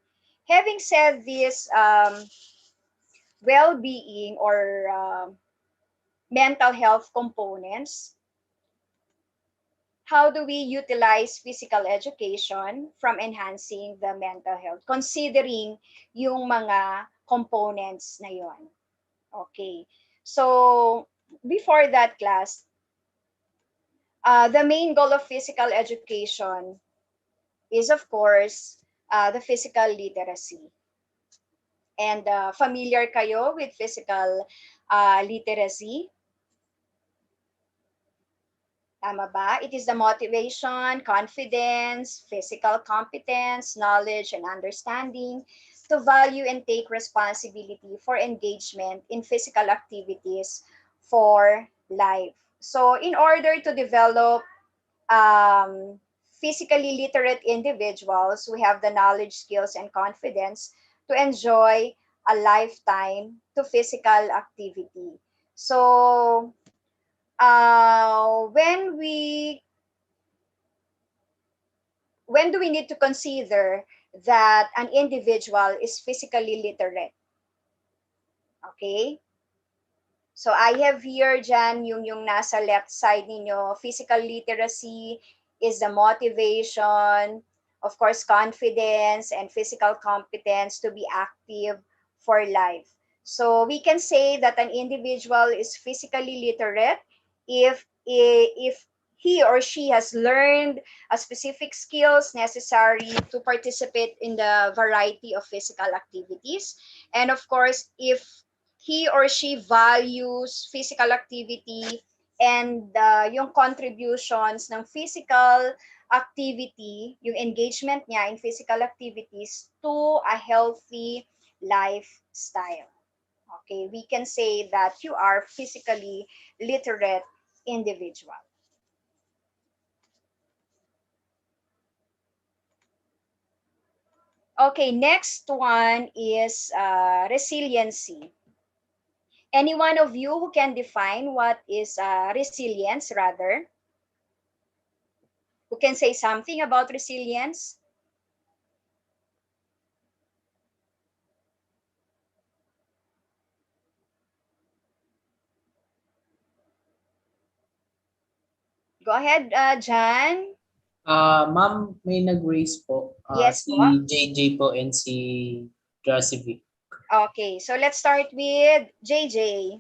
Having said this, well-being or mental health components, how do we utilize physical education from enhancing the mental health, considering yung mga components na yon? Okay. So, before that class, the main goal of physical education is, of course, the physical literacy. And familiar kayo with physical literacy? Tama ba? It is the motivation, confidence, physical competence, knowledge, and understanding to value and take responsibility for engagement in physical activities for life. So in order to develop physically literate individuals, we have the knowledge, skills, and confidence to enjoy a lifetime to physical activity. So when do we need to consider that an individual is physically literate? Okay? So I have here dyan yung nasa left side ninyo, physical literacy is the motivation, of course, confidence, and physical competence to be active for life. So we can say that an individual is physically literate if he or she has learned a specific skills necessary to participate in the variety of physical activities. And of course, if he or she values physical activity and yung contributions ng physical activity, yung engagement niya in physical activities to a healthy lifestyle. Okay, we can say that you are physically literate individual. Okay, next one is resiliency. Any one of you who can define what is resilience rather? Who can say something about resilience? Go ahead, Jan. Ma'am, may nag-raise po. Yes Si po. JJ po and si Joseph. Okay, so let's start with JJ.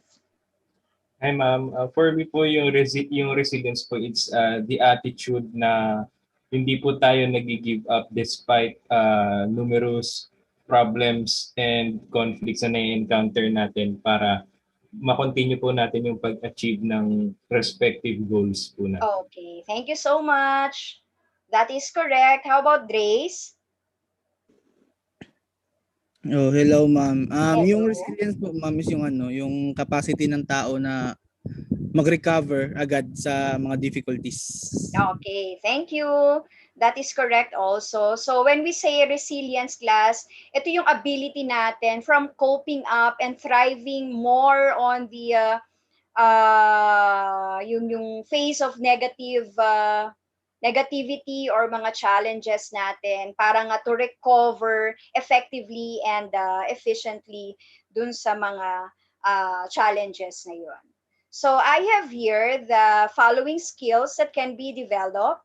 Hi ma'am, for me po yung resilience po, it's the attitude na hindi po tayo nag-give up despite numerous problems and conflicts na na-encounter natin para ma-continue po natin yung pag-achieve ng respective goals po natin. Okay, thank you so much. That is correct. How about Grace? Oh, hello ma'am. Yung Hello. resilience po ma'am is yung yung capacity ng tao na mag-recover agad sa mga difficulties. Okay, thank you. That is correct also. So when we say resilience class, ito yung ability natin from coping up and thriving more on the yung phase of negativity or mga challenges natin para nga to recover effectively and efficiently dun sa mga challenges na yun. So I have here the following skills that can be developed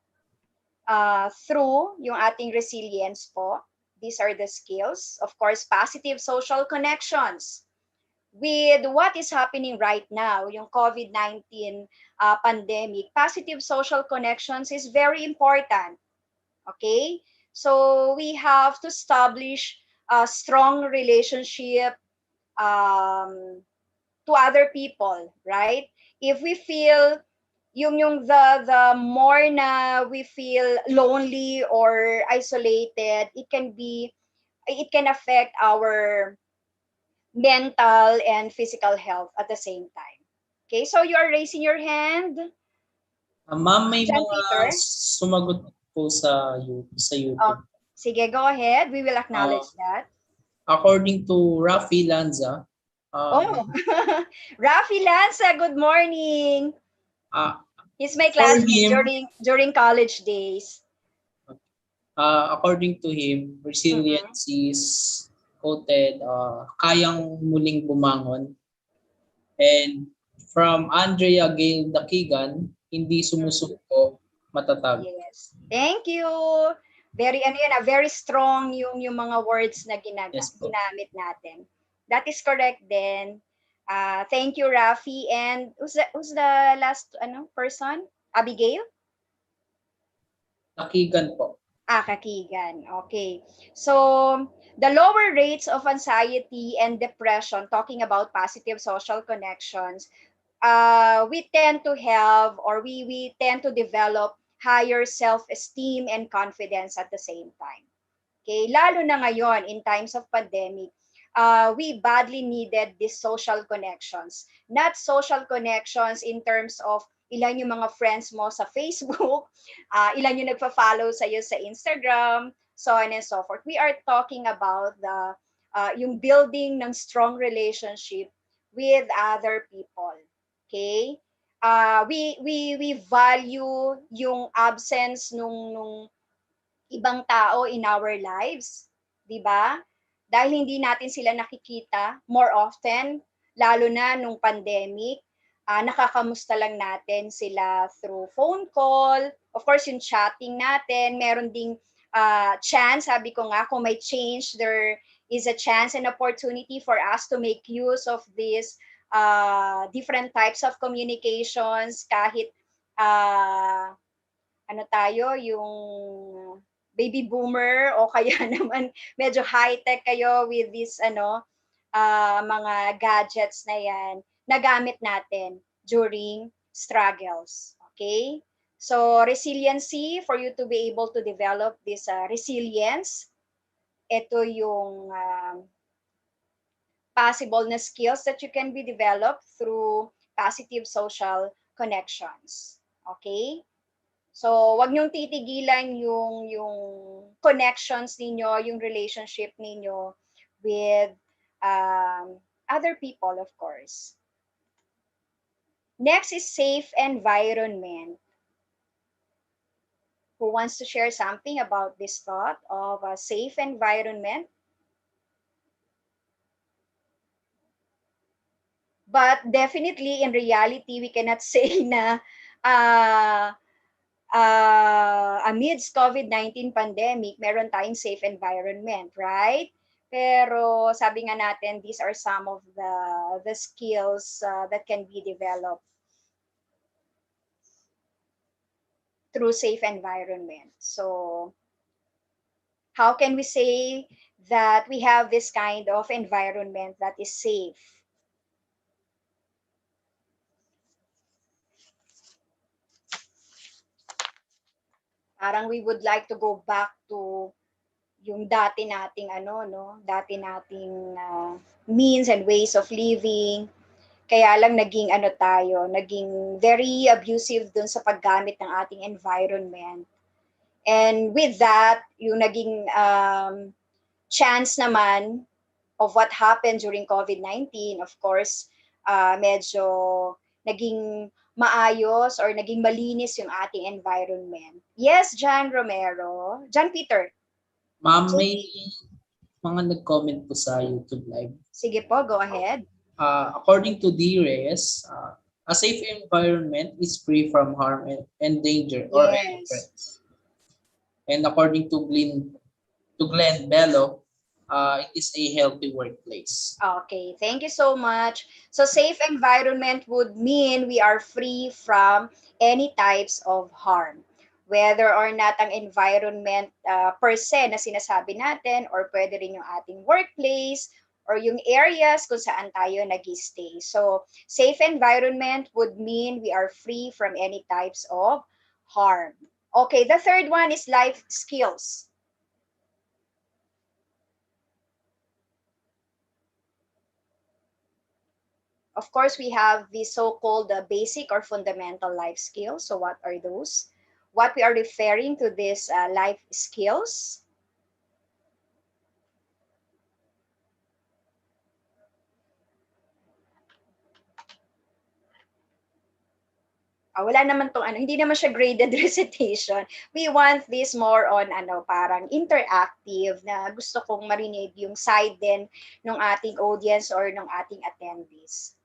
through yung ating resilience po. These are the skills. Of course, positive social connections. With what is happening right now, yung COVID-19 pandemic, positive social connections is very important. Okay? So we have to establish a strong relationship to other people, right? If we feel yung the more na we feel lonely or isolated, it can affect our mental and physical health at the same time. Okay, so you are raising your hand. Ma'am, may Jan mga Peter? sumagot po sa YouTube. Sige, go ahead. We will acknowledge that. According to Rafi Lanza, Rafi Lanza, good morning. He's my classmate during college days. According to him, resilience is quoted, kayang muling bumangon. And from Andrea Gail Dakigan, hindi sumusuko, matatag. Yes. Thank you. Very very strong yung mga words na ginamit natin. That is correct then. Thank you, Rafi. And who's the last person? Abigail? Dakigan po. Kakigan. Okay. So, the lower rates of anxiety and depression, talking about positive social connections, we tend to have or we tend to develop higher self-esteem and confidence at the same time. Okay, lalo na ngayon in times of pandemic, we badly needed these social connections. Not social connections in terms of ilan yung mga friends mo sa Facebook, ilan yung nagpa-follow sa iyo sa Instagram, so on and so forth. We are talking about the yung building ng strong relationship with other people. Okay? We value yung absence nung ibang tao in our lives, 'di ba? Dahil hindi natin sila nakikita more often, lalo na nung pandemic, nakakamusta lang natin sila through phone call. Of course, yung chatting natin, meron ding chance, sabi ko nga, kung may change their is a chance and opportunity for us to make use of these different types of communications kahit ano tayo, yung baby boomer o kaya naman medyo high-tech kayo with this mga gadgets na yan na gamit natin during struggles. Okay? So, resiliency, for you to be able to develop this resilience, ito yung possible na skills that you can be developed through positive social connections. Okay? So, wag niyong titigilan yung connections ninyo, yung relationship ninyo with other people, of course. Next is safe environment. Who wants to share something about this thought of a safe environment? But definitely, in reality, we cannot say na amidst COVID-19 pandemic, meron tayong safe environment, right? Pero sabi nga natin, these are some of the skills that can be developed through safe environment. So, how can we say that we have this kind of environment that is safe? Parang we would like to go back to yung dati nating dati nating means and ways of living. Kaya lang naging naging very abusive dun sa paggamit ng ating environment. And with that, yung naging chance naman of what happened during COVID-19, of course, medyo naging maayos or naging malinis yung ating environment. Yes, John Romero. John Peter. Ma'am, may mga nag-comment po sa YouTube Live. Sige po, go ahead. According to DRES, a safe environment is free from harm and danger or any threats. And according to Glenn Bello, it is a healthy workplace. Okay, thank you so much. So safe environment would mean we are free from any types of harm. Whether or not ang environment per se na sinasabi natin or pwede rin yung ating workplace or yung areas kung saan tayo nag-stay. So safe environment would mean we are free from any types of harm. Okay, the third one is life skills. Of course, we have the so-called basic or fundamental life skills. So what are those? What we are referring to these life skills? Wala naman tong hindi naman siya graded recitation. We want this more on parang interactive na gusto kong marinig yung side din ng ating audience or ng ating attendees.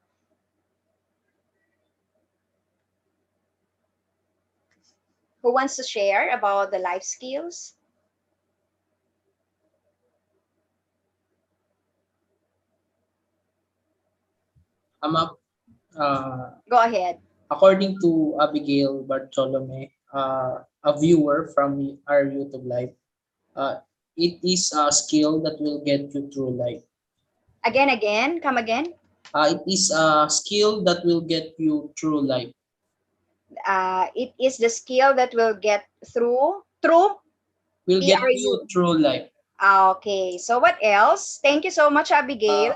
Who wants to share about the life skills? Go ahead. According to Abigail Bartolome, a viewer from our YouTube Live, it is a skill that will get you through life. Again, come again. It is a skill that will get you through life. It is the skill that will get through will get you through life. Okay, so what else? Thank you so much, Abigail.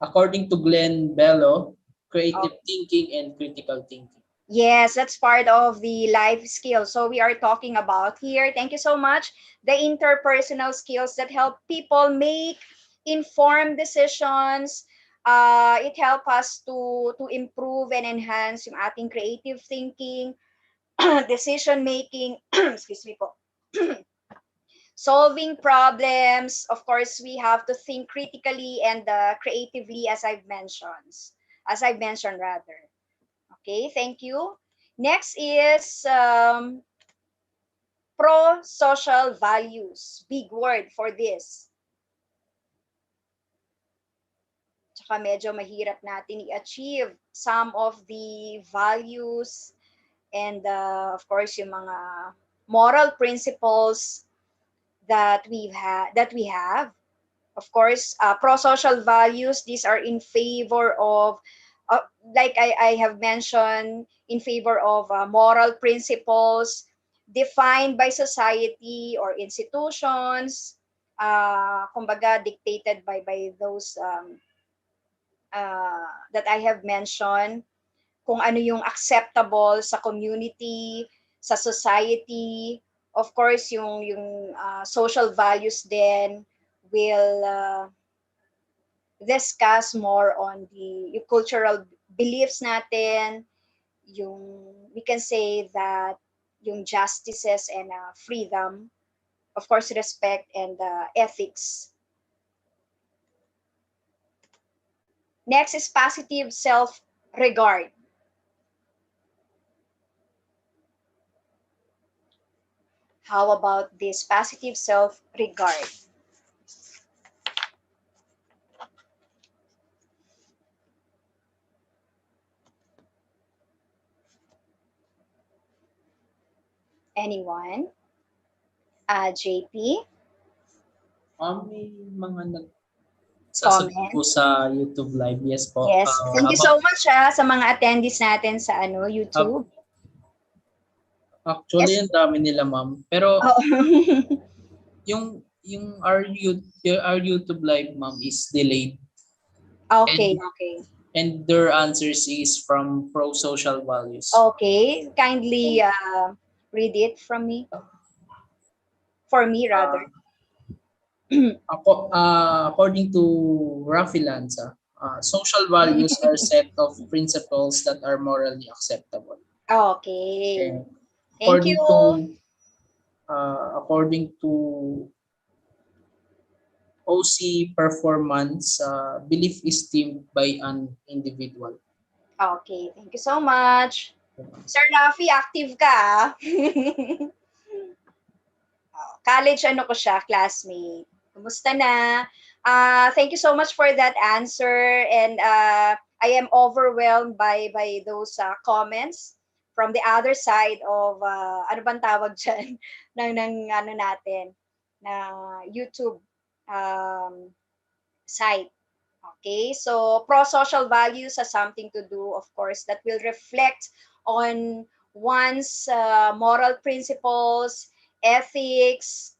According to Glenn Bello, creative thinking and critical thinking. Yes, that's part of the life skills. So we are talking about here, thank you so much, the interpersonal skills that help people make informed decisions. It helps us to improve and enhance yung ating creative thinking, decision making, excuse me po. Solving problems. Of course, we have to think critically and creatively, as I've mentioned rather. Okay, thank you. Next is pro-social values. Big word for this. baka medyo mahirap natin i-achieve some of the values and of course yung mga moral principles that we have. Of course, pro-social values, these are in favor of, like I have mentioned, in favor of moral principles defined by society or institutions, kumbaga dictated by those that I have mentioned, kung ano yung acceptable sa community, sa society. Of course, yung social values then will discuss more on the yung cultural beliefs natin, yung we can say that yung justices and freedom, of course, respect and ethics. Next is positive self-regard. How about this positive self-regard? Anyone? JP? May mga nagsasagot po sa YouTube Live. Yes po. Yes. Thank you so much sa mga attendees natin sa YouTube. Actually, ang dami nila, ma'am. Pero yung our YouTube Live, ma'am, is delayed. Okay, And their answers is from pro-social values. Okay. Kindly read it from me. For me, rather. According to Rafi Lanza, social values are a set of principles that are morally acceptable. Okay. And Thank you. According to OC performance, belief is deemed by an individual. Okay, thank you so much. Sir Rafi, active ka. College ko siya, classmate. Kumusta na? Thank you so much for that answer, and I am overwhelmed by those comments from the other side of ano bang tawag dyan ng ano natin na YouTube site. Okay, so pro-social values has something to do, of course, that will reflect on one's moral principles, ethics,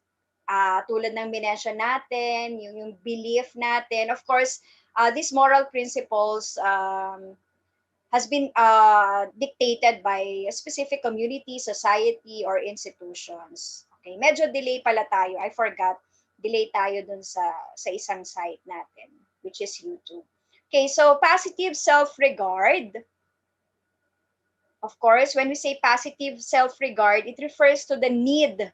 tulad ng minention natin, yung belief natin. Of course, these moral principles has been dictated by a specific community, society, or institutions. Okay, medyo delay pala tayo. I forgot, delay tayo dun sa isang site natin, which is YouTube. Okay, so positive self-regard. Of course, when we say positive self-regard, it refers to the need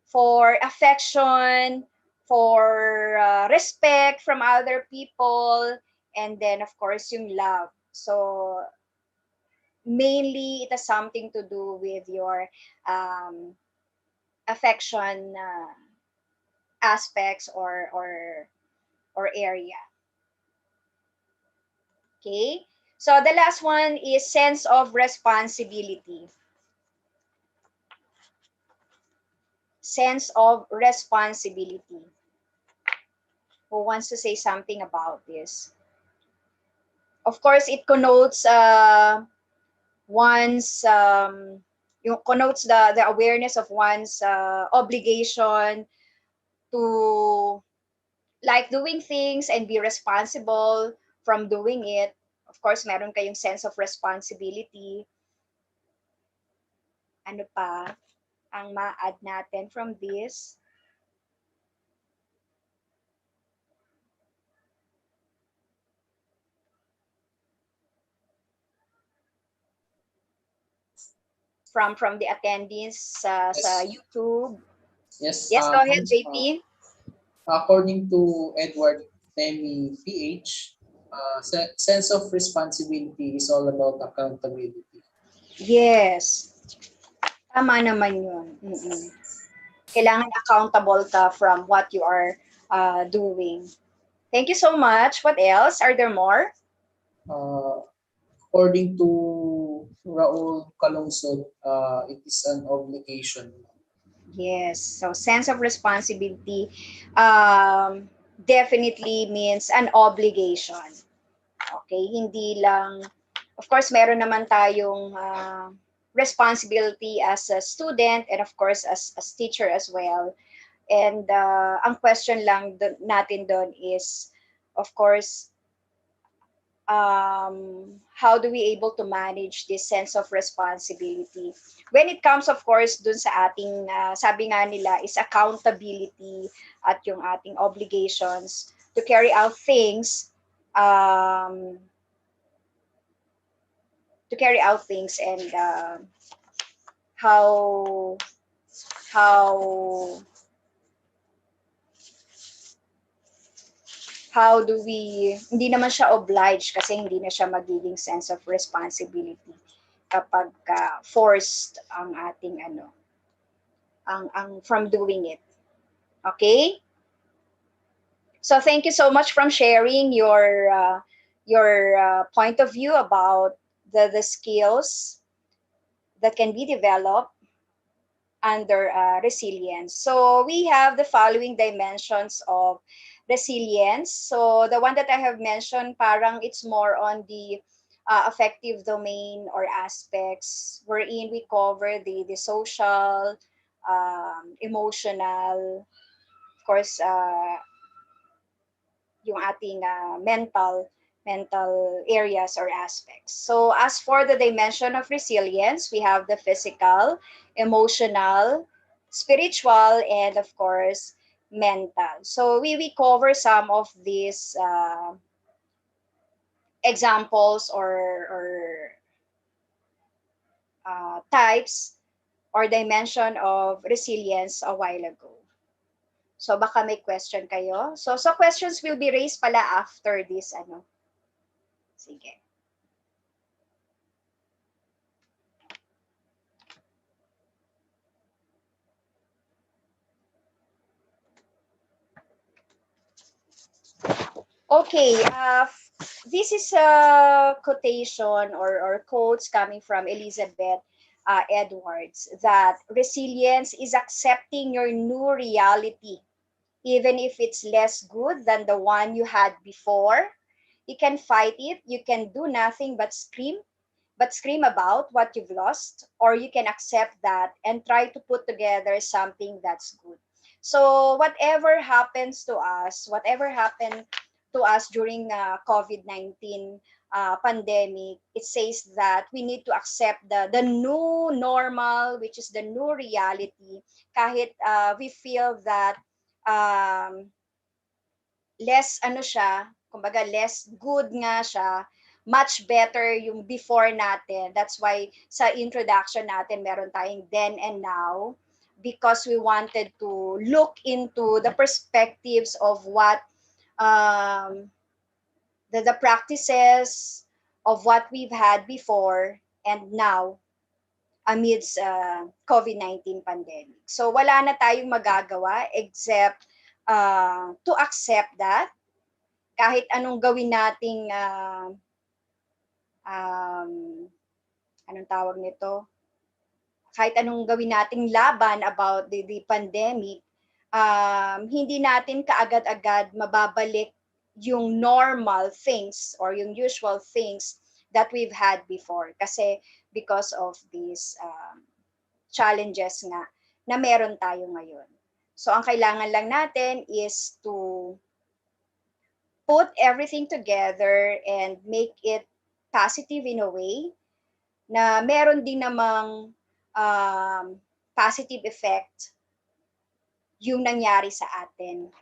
for affection, for respect from other people, and then of course yung love. So mainly it has something to do with your affection aspects or area. Okay, so the last one is sense of responsibility. Sense of responsibility. Who wants to say something about this? Of course, it connotes one's connotes the awareness of one's obligation to like doing things and be responsible from doing it. Of course, meron kayong sense of responsibility. Ano pa ang ma-add natin from this? From the attendees sa YouTube. Yes. Yes, go ahead, JP. According to Edward Temi, PH, sense of responsibility is all about accountability. Yes. Tama naman yun. Kailangan accountable ka from what you are doing. Thank you so much. What else? Are there more? According to Raul Calungsod, it is an obligation. Yes. So sense of responsibility definitely means an obligation. Okay? Hindi lang, of course, meron naman tayong responsibility as a student and of course as teacher as well. And ang question lang natin doon is, of course, how do we able to manage this sense of responsibility when it comes, of course, dun sa ating sabi nga nila is accountability at yung ating obligations to carry out things, um, and how how how do we, hindi naman siya obliged kasi hindi na siya magiging sense of responsibility kapag forced ang ating ang from doing it. Okay? So thank you so much from sharing your point of view about the skills that can be developed under resilience. So we have the following dimensions of resilience. So the one that I have mentioned, parang it's more on the affective domain or aspects wherein we cover the social, emotional, of course, yung ating mental areas or aspects. So as for the dimension of resilience, we have the physical, emotional, spiritual, and of course, mental. So we cover some of these examples or types or dimension of resilience a while ago. So baka may question kayo. So questions will be raised pala after this Sige. Okay, this is a quotation or quotes coming from Elizabeth Edwards, that resilience is accepting your new reality, even if it's less good than the one you had before. You can fight it, you can do nothing but scream about what you've lost, or you can accept that and try to put together something that's good. So whatever happens to us, whatever happened to us during COVID-19 pandemic, it says that we need to accept the new normal, which is the new reality, kahit we feel that um, less siya, kumbaga less good nga siya, much better yung before natin. That's why sa introduction natin meron tayong then and now, because we wanted to look into the perspectives of what the practices of what we've had before and now amidst COVID-19 pandemic. So wala na tayong magagawa except to accept that kahit anong gawin nating anong tawag nito, kahit anong gawin nating laban about the pandemic, hindi natin kaagad-agad mababalik yung normal things or yung usual things that we've had before, kasi because of these challenges nga na meron tayo ngayon. So ang kailangan lang natin is to put everything together and make it positive in a way na meron din namang positive effect yung nangyari sa atin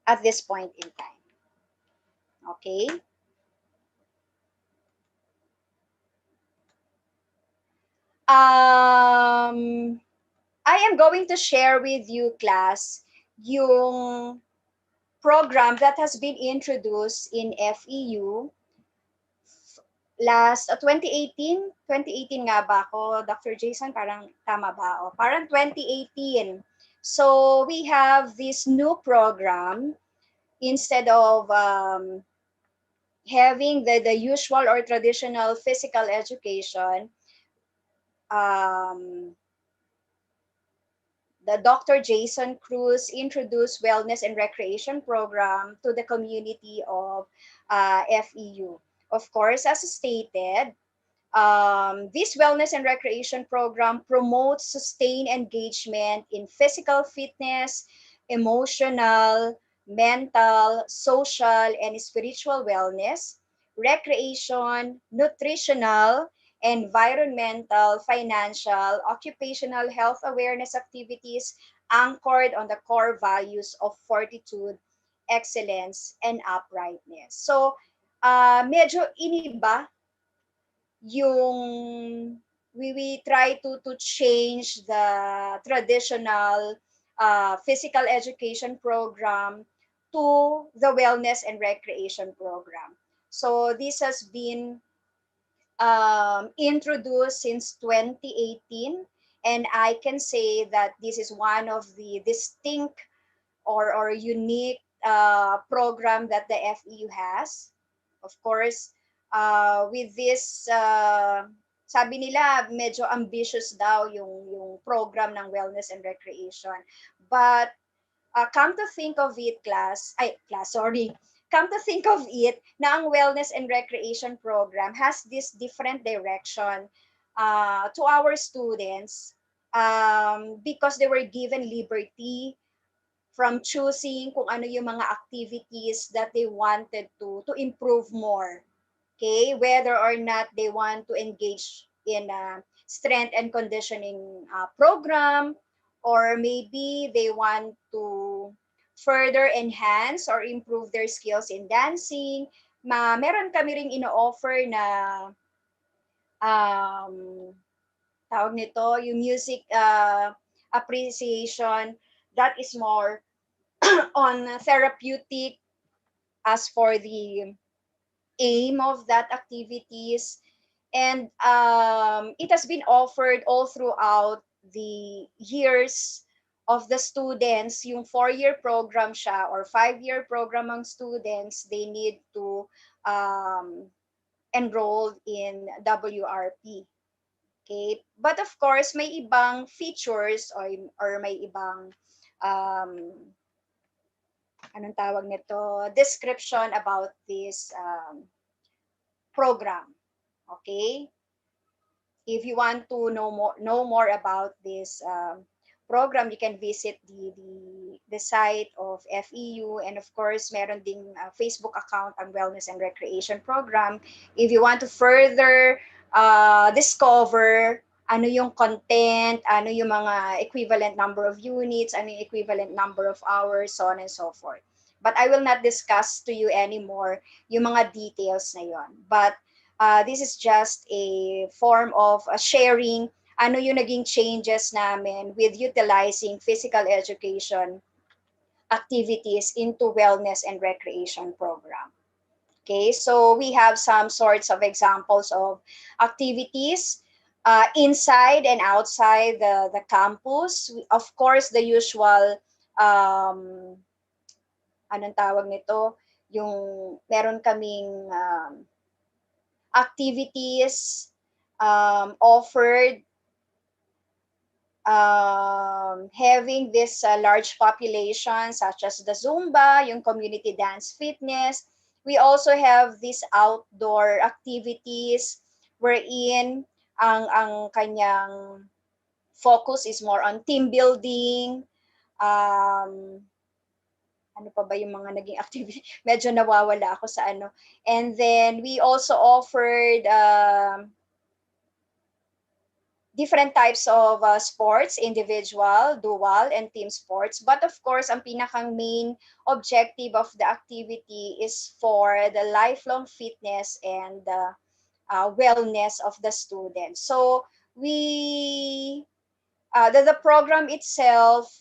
at this point in time. Okay? I am going to share with you, class, yung program that has been introduced in FEU last 2018 nga ba ako, Dr. Jason, parang tama ba? O, parang 2018. So we have this new program instead of having the usual or traditional physical education. The Dr. Jason Cruz introduced wellness and recreation program to the community of FEU. Of course, as stated, this wellness and recreation program promotes sustained engagement in physical fitness, emotional, mental, social, and spiritual wellness, recreation, nutritional, environmental, financial, occupational health awareness activities anchored on the core values of fortitude, excellence, and uprightness. So, medyo iniba yung we try to change the traditional physical education program to the wellness and recreation program. So this has been introduced since 2018, and I can say that this is one of the distinct or unique program that the FEU has. Of course, with this, sabi nila medyo ambitious daw yung program ng wellness and recreation. But come to think of it, sorry. Come to think of it, na ang wellness and recreation program has this different direction to our students because they were given liberty from choosing kung ano yung mga activities that they wanted to improve more. Okay, whether or not they want to engage in a strength and conditioning program, or maybe they want to further enhance or improve their skills in dancing. Meron kami ring ino-offer na tawag nito, yung music appreciation that is more on therapeutic as for the aim of that activities. And it has been offered all throughout the years of the students. Yung 4-year program siya or 5-year program ng students, they need to enroll in WRP. Okay? But of course, may ibang features or may ibang anong tawag nito, description about this program. Okay? If you want to know more about this program, you can visit the site of FEU, and of course, meron ding Facebook account ang Wellness and Recreation Program. If you want to further discover ano yung content, ano yung mga equivalent number of units, ano yung equivalent number of hours, so on and so forth. But I will not discuss to you anymore yung mga details na yon. But this is just a form of sharing ano yung naging changes namin with utilizing physical education activities into wellness and recreation program. Okay, so we have some sorts of examples of activities inside and outside the campus. Of course, the usual, anong tawag nito, yung meron kaming activities offered having this large population such as the Zumba, yung community dance fitness. We also have these outdoor activities wherein ang kanyang focus is more on team building. Ano pa ba yung mga naging activity? Medyo nawawala ako sa ano. And then we also offered different types of sports, individual, dual, and team sports. But of course, ang pinakang main objective of the activity is for the lifelong fitness and wellness of the students. So we, the program itself,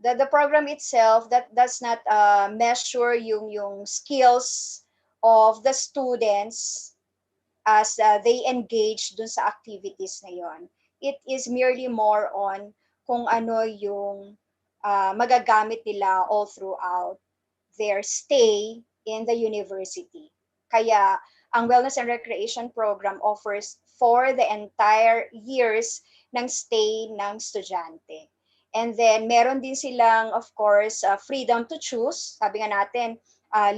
the program itself that does not measure yung skills of the students as they engage dun sa activities na yon. It is merely more on kung ano yung magagamit nila all throughout their stay in the university. Kaya ang Wellness and Recreation Program offers for the entire years ng stay ng estudyante. And then meron din silang, of course, freedom to choose. Sabi nga natin,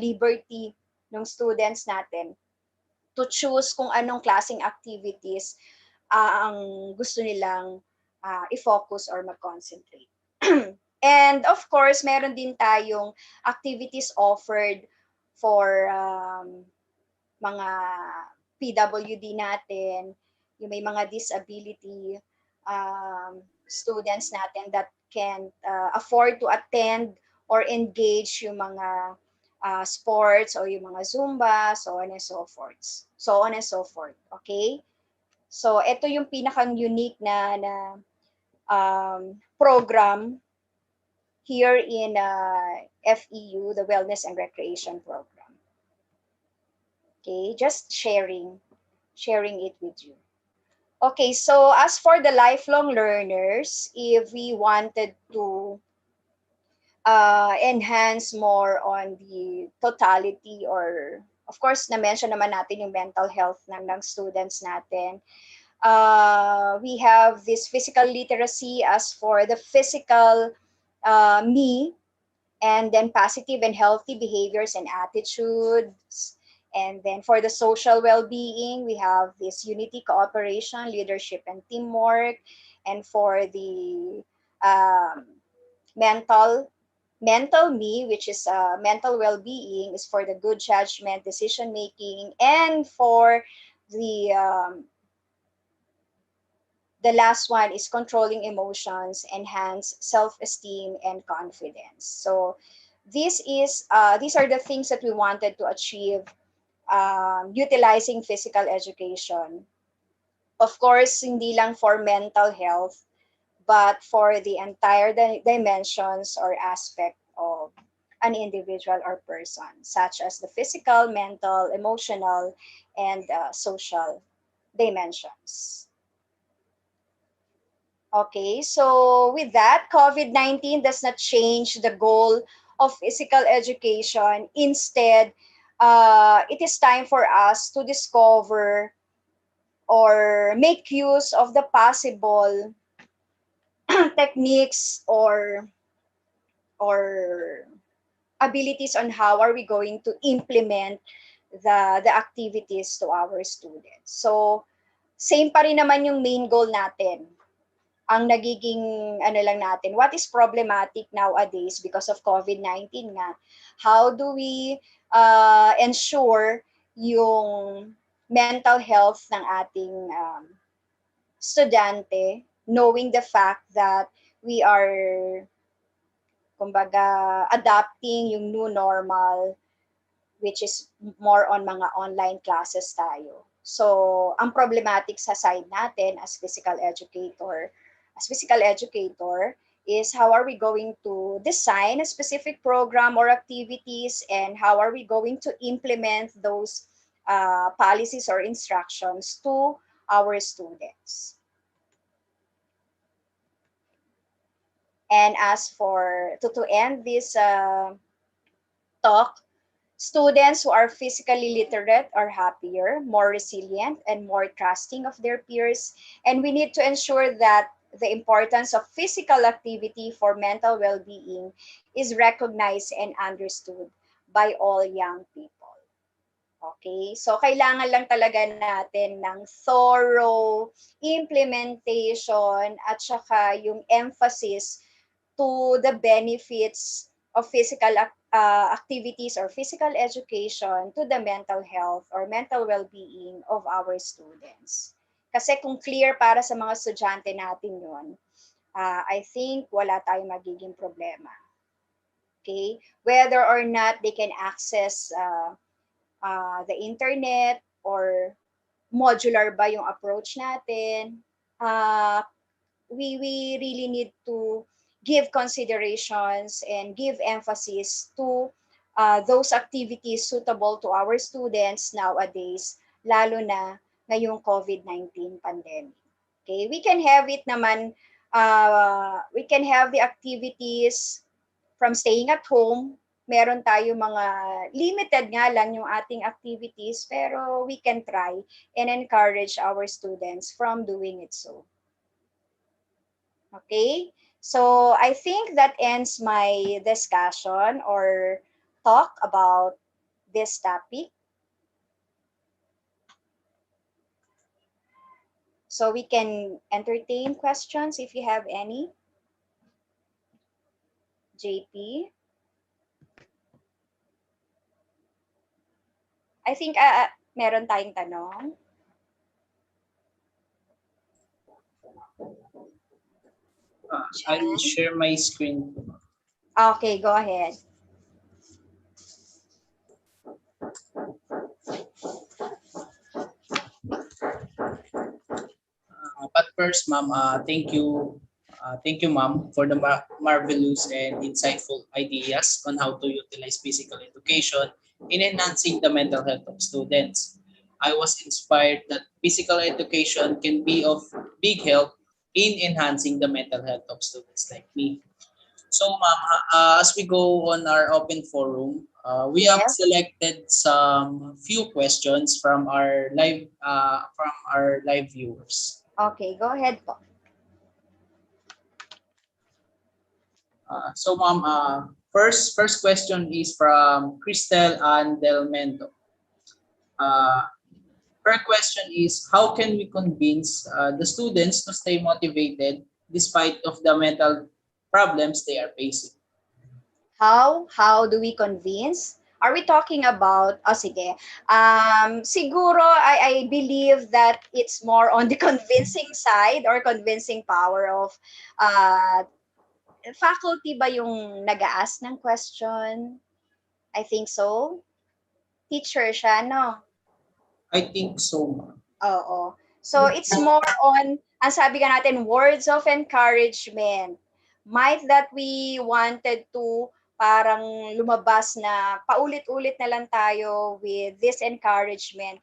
liberty ng students natin to choose kung anong klaseng activities ang gusto nilang i-focus or mag-concentrate. And of course, meron din tayong activities offered for mga PWD natin, yung may mga disability students natin that can afford to attend or engage yung mga sports or yung mga Zumba, so on and so forth. So on and so forth, okay? So ito yung pinakang unique na program here in FEU, the Wellness and Recreation Program. Okay, just sharing it with you. Okay, so as for the lifelong learners, if we wanted to enhance more on the totality, or of course, na-mention naman natin yung mental health ng students natin. We have this physical literacy as for the physical me, and then positive and healthy behaviors and attitudes. And then for the social well-being, we have this unity, cooperation, leadership, and teamwork. And for the mental me, which is mental well-being, is for the good judgment, decision making, and for the last one is controlling emotions, enhance self-esteem and confidence. So these are the things that we wanted to achieve utilizing physical education. Of course, hindi lang for mental health, but for the entire dimensions or aspect of an individual or person, such as the physical, mental, emotional, and social dimensions. Okay, so with that, COVID-19 does not change the goal of physical education. Instead, it is time for us to discover or make use of the possible techniques or abilities on how are we going to implement the activities to our students. So, same pa rin naman yung main goal natin. Ang nagiging lang natin, what is problematic nowadays because of COVID-19 nga, how do we ensure yung mental health ng ating estudyante, knowing the fact that we are, kumbaga, adapting yung new normal, which is more on mga online classes tayo. So, ang problematic sa side natin as physical educator is how are we going to design a specific program or activities, and how are we going to implement those policies or instructions to our students. And as for, to end this talk, students who are physically literate are happier, more resilient, and more trusting of their peers. And we need to ensure that the importance of physical activity for mental well-being is recognized and understood by all young people. Okay? So, kailangan lang talaga natin ng thorough implementation at saka yung emphasis to the benefits of physical activities or physical education to the mental health or mental well-being of our students. Kasi kung clear para sa mga estudyante natin yun, I think wala tayong magiging problema. Okay? Whether or not they can access the internet or modular ba yung approach natin, we really need to give considerations and give emphasis to those activities suitable to our students nowadays, lalo na ngayong COVID-19 pandemic. Okay, we can have it naman, we can have the activities from staying at home. Meron tayo mga limited nga lang yung ating activities, pero we can try and encourage our students from doing it so. Okay, so I think that ends my discussion or talk about this topic. So we can entertain questions if you have any. JP? I think meron tayong tanong. I'll share my screen. Okay, go ahead. But first, ma'am, thank you. Thank you, ma'am, for the marvelous and insightful ideas on how to utilize physical education in enhancing the mental health of students. I was inspired that physical education can be of big help in enhancing the mental health of students like me. So, ma'am, as we go on our open forum, we have selected some few questions from our live viewers. Okay, go ahead po. So, ma'am, first question is from Cristel and Del Mendo. Her question is, how can we convince the students to stay motivated despite of the mental problems they are facing? How do we convince? Are we talking about, sige, siguro I believe that it's more on the convincing side or convincing power of faculty ba yung nag-a-ask ng question? I think so. Teacher siya, no? I think so, ma'am. Oo. So it's more on, ang sabi ka natin, words of encouragement. Might that we wanted to parang lumabas na paulit-ulit na lang tayo with this encouragement.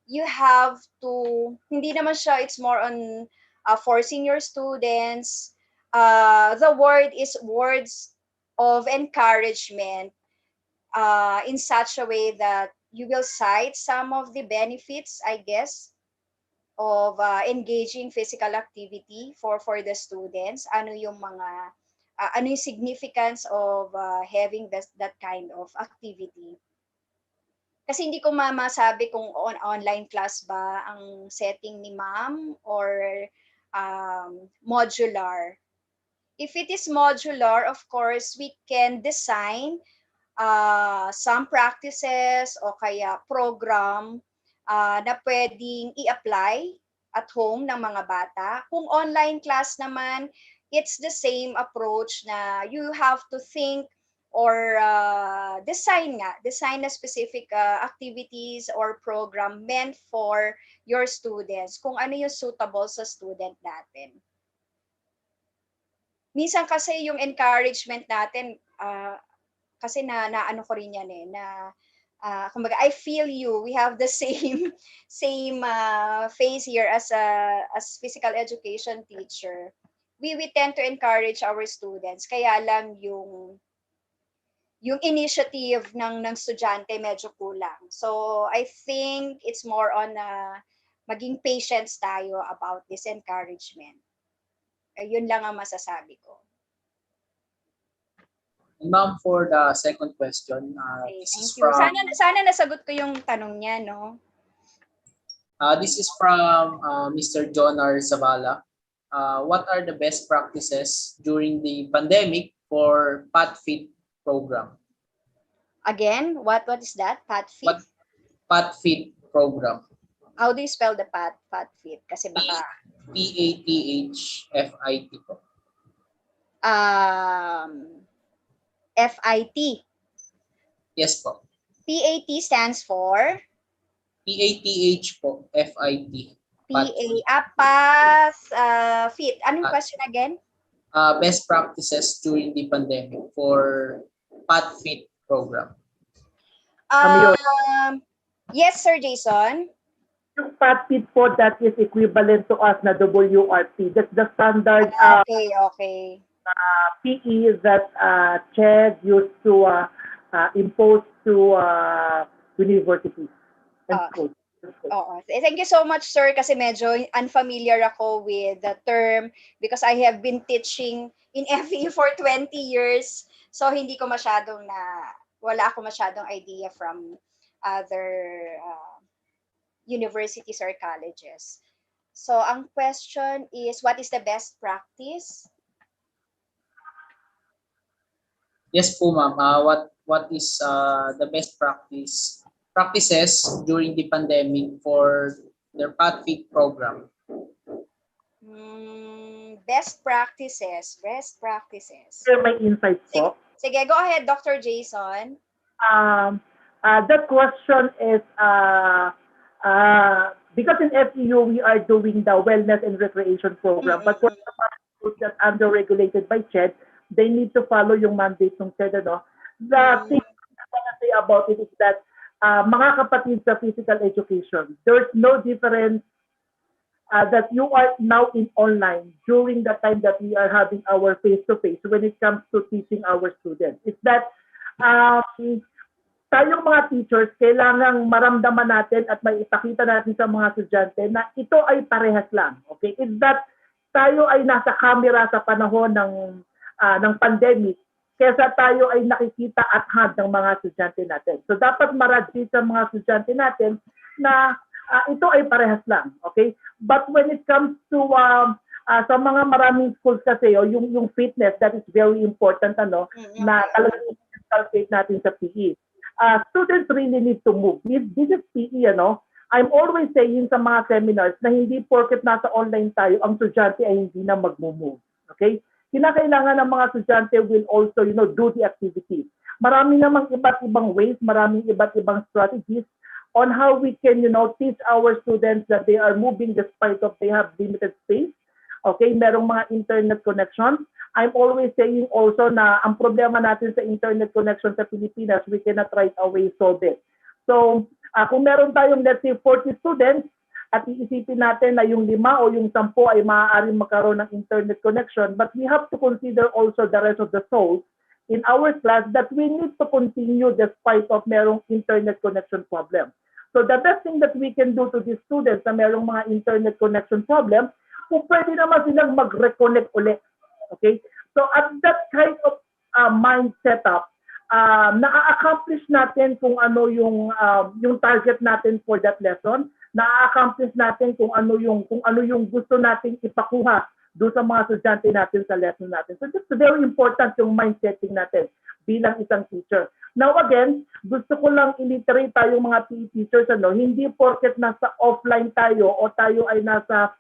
You have to, hindi naman siya, it's more on forcing your students. The word is words of encouragement in such a way that you will cite some of the benefits, I guess, of engaging physical activity for the students. Ano yung mga ano yung significance of having that kind of activity. Kasi hindi ko masabi kung online class ba ang setting ni ma'am or modular. If it is modular, of course, we can design some practices o kaya program na pwedeng i-apply at home ng mga bata. Kung online class naman, it's the same approach na you have to think or design na specific activities or program meant for your students, kung ano yung suitable sa student natin. Minsan kasi yung encouragement natin, kasi na ano ko rin yan kumbaga, I feel you. We have the same phase here as physical education teacher. We tend to encourage our students. Kaya lang yung initiative ng estudyante medyo kulang. So I think it's more on maging patient tayo about this encouragement. Yun lang ang masasabi ko. Ma'am, for the second question, okay, thank you. Sana nasagot ko yung tanong niya, no? This is from Mr. John R. Zavala. What are the best practices during the pandemic for PATFIT program? Again, what is that? PATFIT? PATFIT program. How do you spell the PATFIT? Kasi baka... PATHFIT po. FIT. Yes po. PAT stands for? PATH po. FIT. Fit. Anong question again? Best practices during the pandemic for PATFIT program. Yes, Sir Jason. Yung PATPIT po, that is equivalent to us na WRP. That's the standard Okay, okay. PE that CHED used to impose to universities and schools. Oo. Thank you so much, sir, kasi medyo unfamiliar ako with the term because I have been teaching in FEU for 20 years. So, hindi ko masyadong wala ako masyadong idea from other universities or colleges. So, ang question is, what is the best practice? Yes po, ma'am. What is the best practices during the pandemic for their PATFIT program? Best practices. Best practices. Share my insights po. Sige, go ahead, Dr. Jason. The question is, because in FEU we are doing the wellness and recreation program, but for the schools that under regulated by CHED, they need to follow yung mandate ng CHED. The thing I want to say about it is that mga kapatid sa physical education, there's no difference that you are now in online during the time that we are having our face-to-face when it comes to teaching our students. It's that tayong mga teachers, kailangang maramdaman natin at maipakita natin sa mga estudyante na ito ay parehas lang. Okay? It's that tayo ay nasa camera sa panahon ng pandemic kesa tayo ay nakikita at hand ng mga estudyante natin. So dapat ma-radiate sa mga estudyante natin na ito ay parehas lang. Okay? But when it comes to sa mga maraming schools kasi yung fitness, that is very important na talagang i-calculate natin sa PE. Students really need to move. This is PE, I'm always saying sa mga seminars na hindi porket nasa online tayo, ang estudyante ay hindi na mag-move. Okay? Kinakailangan ng mga estudyante will also, do the activity. Marami namang iba't ibang ways, maraming iba't ibang strategies on how we can, teach our students that they are moving despite of they have limited space. Okay, merong mga internet connection. I'm always saying also na ang problema natin sa internet connection sa Pilipinas, we cannot right away solve it. So, kung meron tayong, let's say, 40 students, at iisipin natin na yung 5 o yung 10 ay maaaring magkaroon ng internet connection, but we have to consider also the rest of the souls in our class that we need to continue despite of merong internet connection problem. So the best thing that we can do to these students na merong mga internet connection problem, kung pwede naman silang mag-reconnect ulit. Okay? So at that kind of mind setup, na-accomplish natin kung ano yung target natin for that lesson, na-accomplish natin kung ano yung gusto nating ipakuha doon sa mga estudyante natin sa lesson natin. So it's very important yung mind setting natin bilang isang teacher. Now again, gusto ko lang iliterate tayong mga PE teachers, hindi porket nasa offline tayo o tayo ay nasa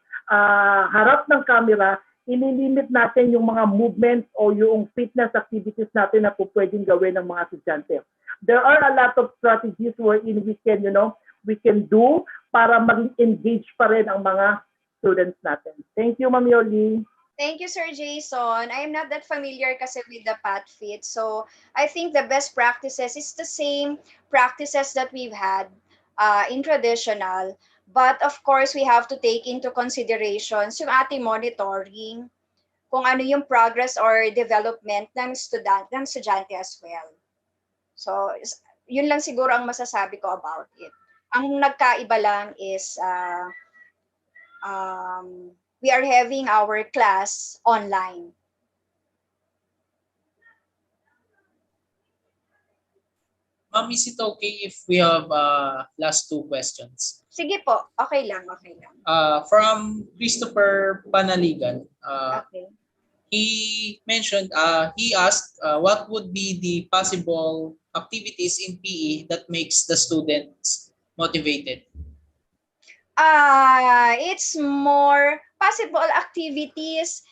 harap ng camera, ililimit natin yung mga movements o yung fitness activities natin na po pwedeng gawin ng mga estudyante. There are a lot of strategies wherein we can do para maging engaged pa rin ang mga students natin. Thank you, Ma'am Yoli. Thank you, Sir Jason. I am not that familiar kasi with the PATFIT. So I think the best practices is the same practices that we've had in traditional. But of course, we have to take into considerations yung ating monitoring, kung ano yung progress or development ng estudyante as well. So yun lang siguro ang masasabi ko about it. Ang nagkaiba lang is we are having our class online. Ma'am, is it okay if we have last 2 questions? Sige po, okay lang, okay lang. From Christopher Panaligan, okay. He mentioned, he asked, what would be the possible activities in PE that makes the students motivated? It's more possible activities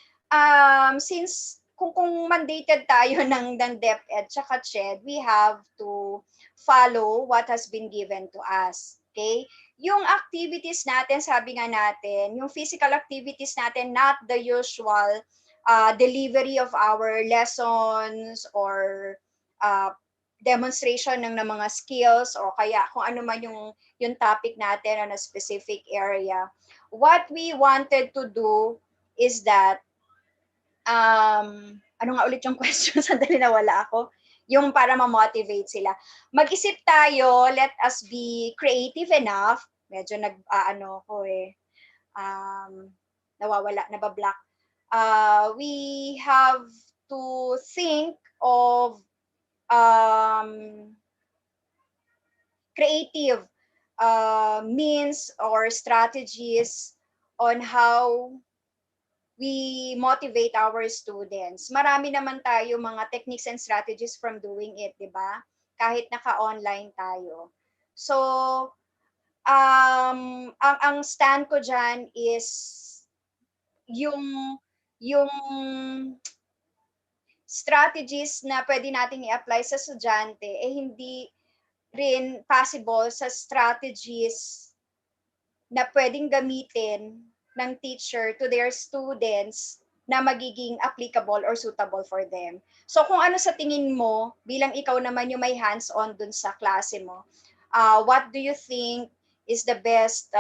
since kung mandated tayo ng BPED tsaka CHED, we have to follow what has been given to us. Okay? Yung activities natin, sabi nga natin, yung physical activities natin, not the usual delivery of our lessons or demonstration ng mga skills o kaya kung ano man yung topic natin on a specific area. What we wanted to do is that, ano nga ulit yung question? Sandali nawala ako. Yung para ma-motivate sila. Mag-isip tayo, let us be creative enough. Medyo nawawala, nabablock. We have to think of creative means or strategies on how we motivate our students. Marami naman tayo mga techniques and strategies from doing it, di ba? Kahit naka-online tayo. So, ang stand ko dyan is yung strategies na pwede nating i-apply sa estudyante hindi rin possible sa strategies na pwedeng gamitin ng teacher to their students na magiging applicable or suitable for them. So kung ano sa tingin mo, bilang ikaw naman yung may hands-on dun sa klase mo, what do you think is the best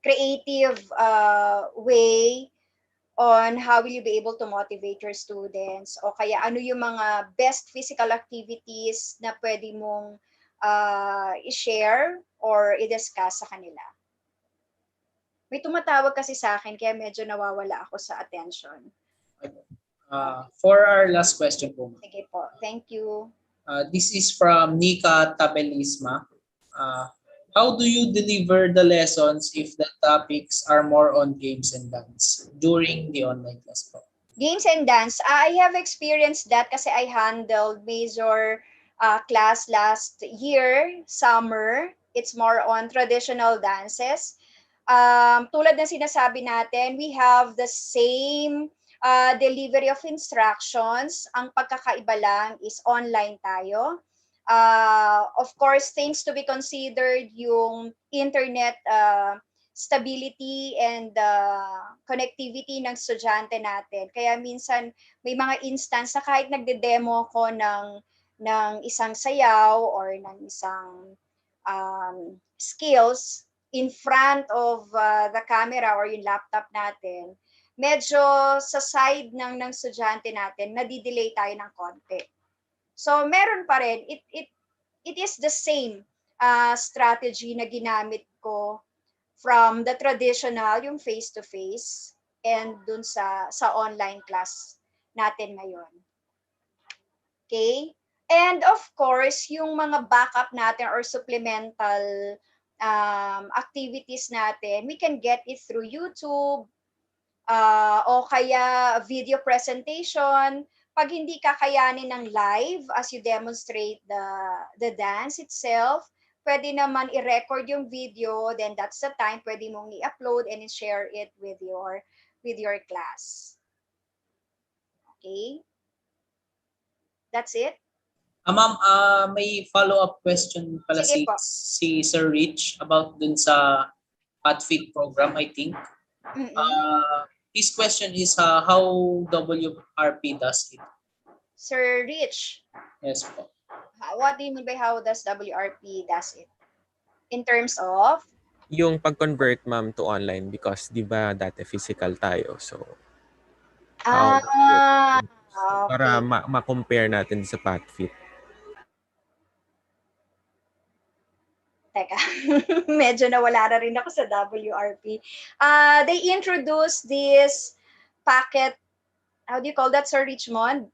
creative way on how will you be able to motivate your students? O kaya ano yung mga best physical activities na pwede mong i-share or i-discuss sa kanila? May tumatawag kasi sa akin kaya medyo nawawala ako sa attention. For our last question po. Sige po. Thank you. This is from Nika Tabelisma. How do you deliver the lessons if the topics are more on games and dance during the online class po? Games and dance, I have experienced that kasi I handled major class last year, summer. It's more on traditional dances. Tulad ng sinasabi natin, we have the same delivery of instructions. Ang pagkakaiba lang is online tayo. Of course, things to be considered yung internet stability and connectivity ng estudyante natin. Kaya minsan may mga instance na kahit nagde-demo ko ng isang sayaw or ng isang skills in front of the camera or yung laptop natin, medyo sa side ng estudyante natin, nadidelay tayo ng konti. So meron pa rin, it is the same strategy na ginamit ko from the traditional, yung face-to-face, and dun sa online class natin ngayon. Okay? And of course, yung mga backup natin or supplemental activities natin, we can get it through YouTube, o kaya video presentation. Pag hindi kakayanin ng live as you demonstrate the dance itself, pwede naman i-record yung video, then that's the time pwede mong i-upload and share it with your class. Okay? That's it? Ma'am, may follow-up question pala si Sir Rich about dun sa PadFit program, I think. His question is how WRP does it? Sir Rich? Yes po. What do you mean by how does WRP does it? In terms of? Yung pag-convert, ma'am, to online because di ba dati physical tayo. So, okay. Para ma-compare natin sa PadFit. Teka, medyo nawala na rin ako sa WRP. They introduced this packet, how do you call that, Sir Richmond?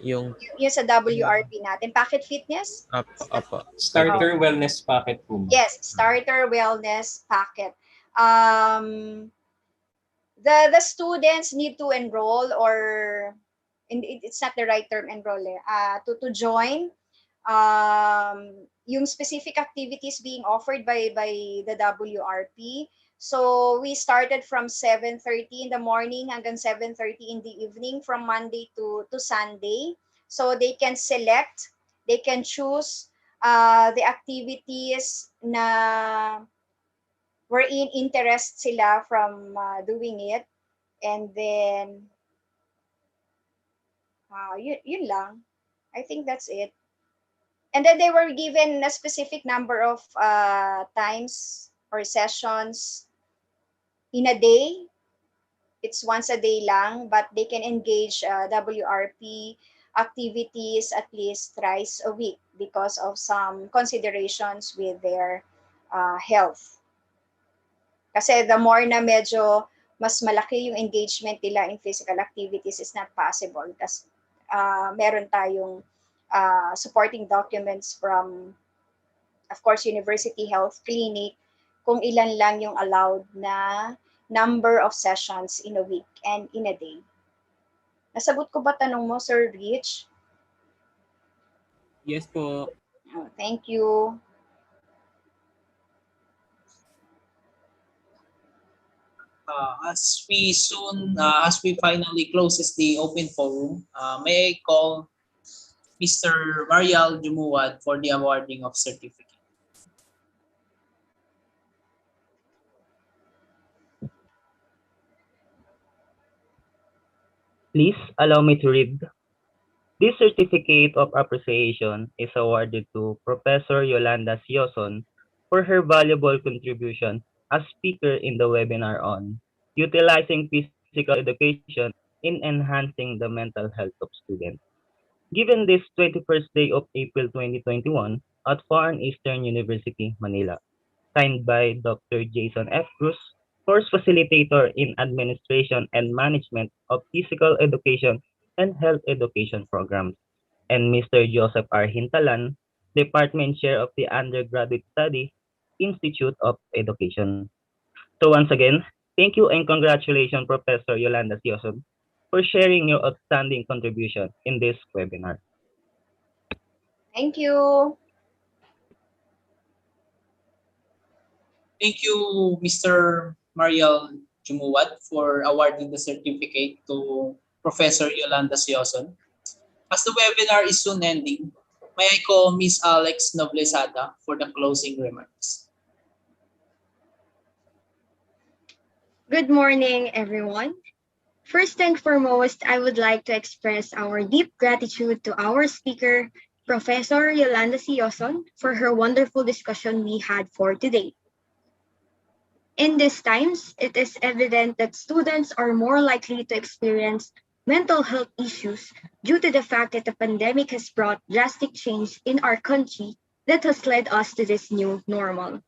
Yung sa WRP natin, packet fitness? Apo. Starter wellness packet po. Yes, starter wellness packet. The students need to enroll, or it's not the right term, enroll, to join yung specific activities being offered by the WRP. So we started from 7:30 in the morning hanggang 7:30 in the evening from Monday to Sunday. So they can select, they can choose the activities na wherein interest sila from doing it. And then Yun lang. I think that's it. And then they were given a specific number of times or sessions in a day. It's once a day lang, but they can engage WRP activities at least thrice a week because of some considerations with their health. Kasi the more na medyo mas malaki yung engagement nila in physical activities is not possible kasi meron tayong supporting documents from, of course, University Health Clinic kung ilan lang yung allowed na number of sessions in a week and in a day. Nasagot ko ba tanong mo, Sir Rich? Yes po. Oh, thank you. As we finally closes the open forum, may I call Mr. Marial Jumuad for the awarding of certificate. Please allow me to read. This certificate of appreciation is awarded to Professor Yolanda Sioson for her valuable contribution as speaker in the webinar on utilizing physical education in enhancing the mental health of students. Given this 21st day of April 2021 at Far Eastern University, Manila, signed by Dr. Jason F. Cruz, course facilitator in administration and management of physical education and health education programs, and Mr. Joseph R. Hintalan, department chair of the Undergraduate Study Institute of Education. So once again, thank you and congratulations, Professor Yolanda Sioson, for sharing your outstanding contribution in this webinar. Thank you. Thank you, Mr. Marial Jumuad, for awarding the certificate to Professor Yolanda Sioson. As the webinar is soon ending, may I call Ms. Alex Noblesada for the closing remarks. Good morning, everyone. First and foremost, I would like to express our deep gratitude to our speaker, Professor Yolanda Sioson, for her wonderful discussion we had for today. In these times, it is evident that students are more likely to experience mental health issues due to the fact that the pandemic has brought drastic change in our country that has led us to this new normal.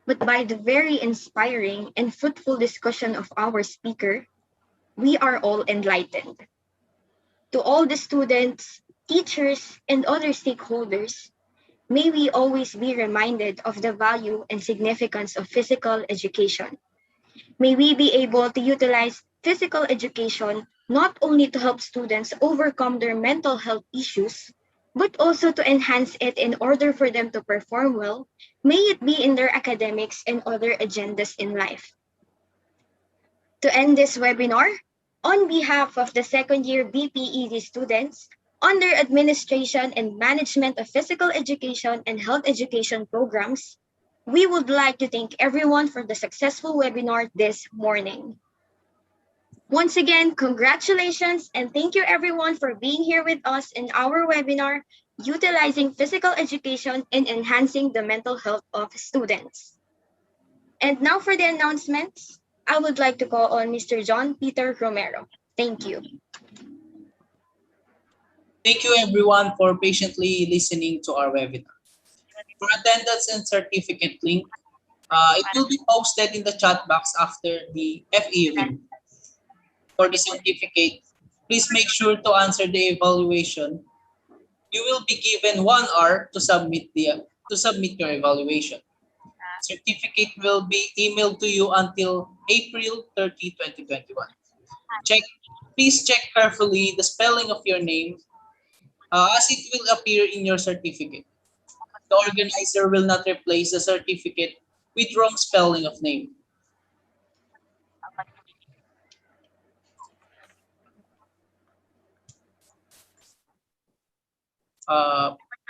But by the very inspiring and fruitful discussion of our speaker, we are all enlightened. To all the students, teachers, and other stakeholders, may we always be reminded of the value and significance of physical education. May we be able to utilize physical education not only to help students overcome their mental health issues, but also to enhance it in order for them to perform well, may it be in their academics and other agendas in life. To end this webinar, on behalf of the second year BPED students, under Administration and Management of Physical Education and Health Education programs, we would like to thank everyone for the successful webinar this morning. Once again, congratulations and thank you everyone for being here with us in our webinar, Utilizing Physical Education in Enhancing the Mental Health of Students. And now for the announcements, I would like to call on Mr. John Peter Romero. Thank you. Thank you everyone for patiently listening to our webinar. For attendance and certificate link, it will be posted in the chat box after the FEU. For the certificate, please make sure to answer the evaluation. You will be given 1 hour to submit your evaluation. Certificate will be emailed to you until April 30, 2021. Please check carefully the spelling of your name as it will appear in your certificate. The organizer will not replace the certificate with wrong spelling of name.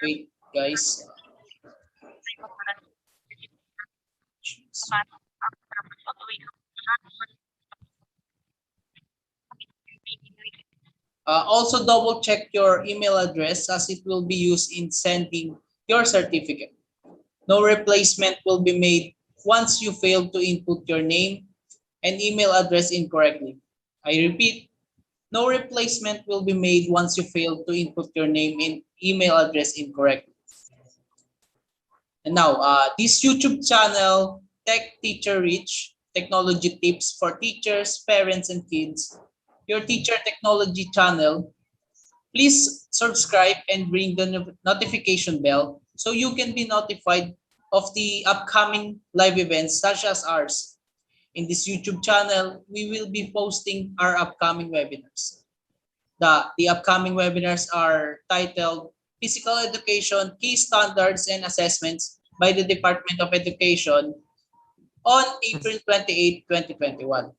Wait, guys. Also double check your email address as it will be used in sending your certificate. No replacement will be made once you fail to input your name and email address incorrectly. I repeat, no replacement will be made once you fail to input your name and email address incorrectly. And now, this YouTube channel, Tech Teacher Reach, technology tips for teachers, parents, and kids, your teacher technology channel, please subscribe and ring the notification bell so you can be notified of the upcoming live events such as ours. In this YouTube channel, we will be posting our upcoming webinars. The upcoming webinars are titled Physical Education, Key Standards and Assessments by the Department of Education on April 28, 2021.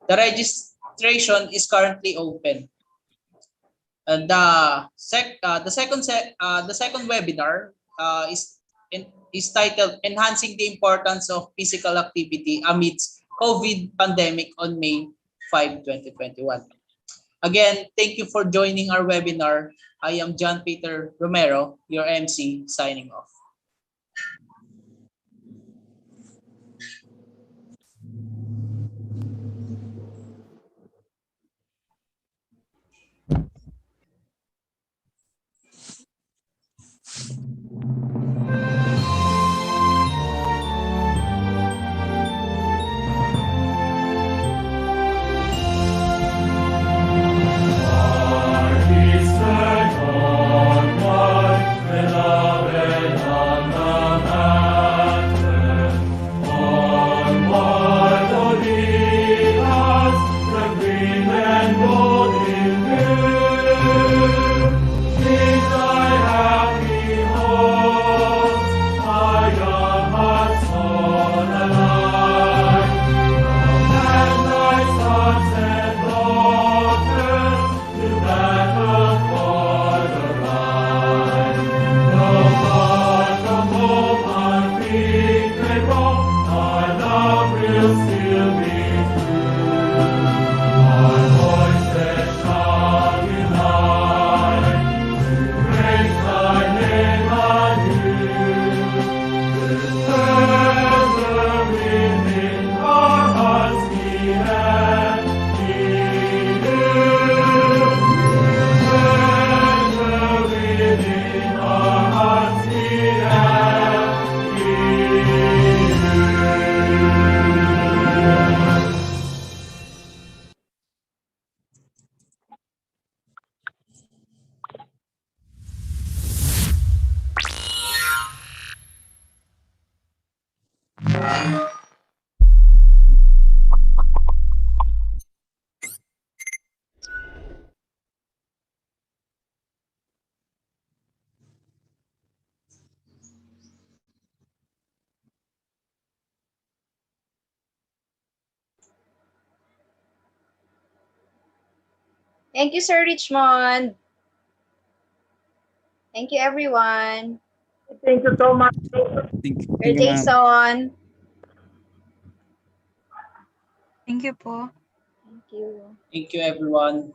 The registration is currently open. And the second webinar is titled Enhancing the Importance of Physical Activity Amidst COVID Pandemic on May 5, 2021. Again, thank you for joining our webinar. I am John Peter Romero, your MC, signing off. Thank you, Sir Richmond. Thank you, everyone. Thank you so much. Thank Sir you, ma'am. Jason. Thank you po. Thank you. Thank you, everyone.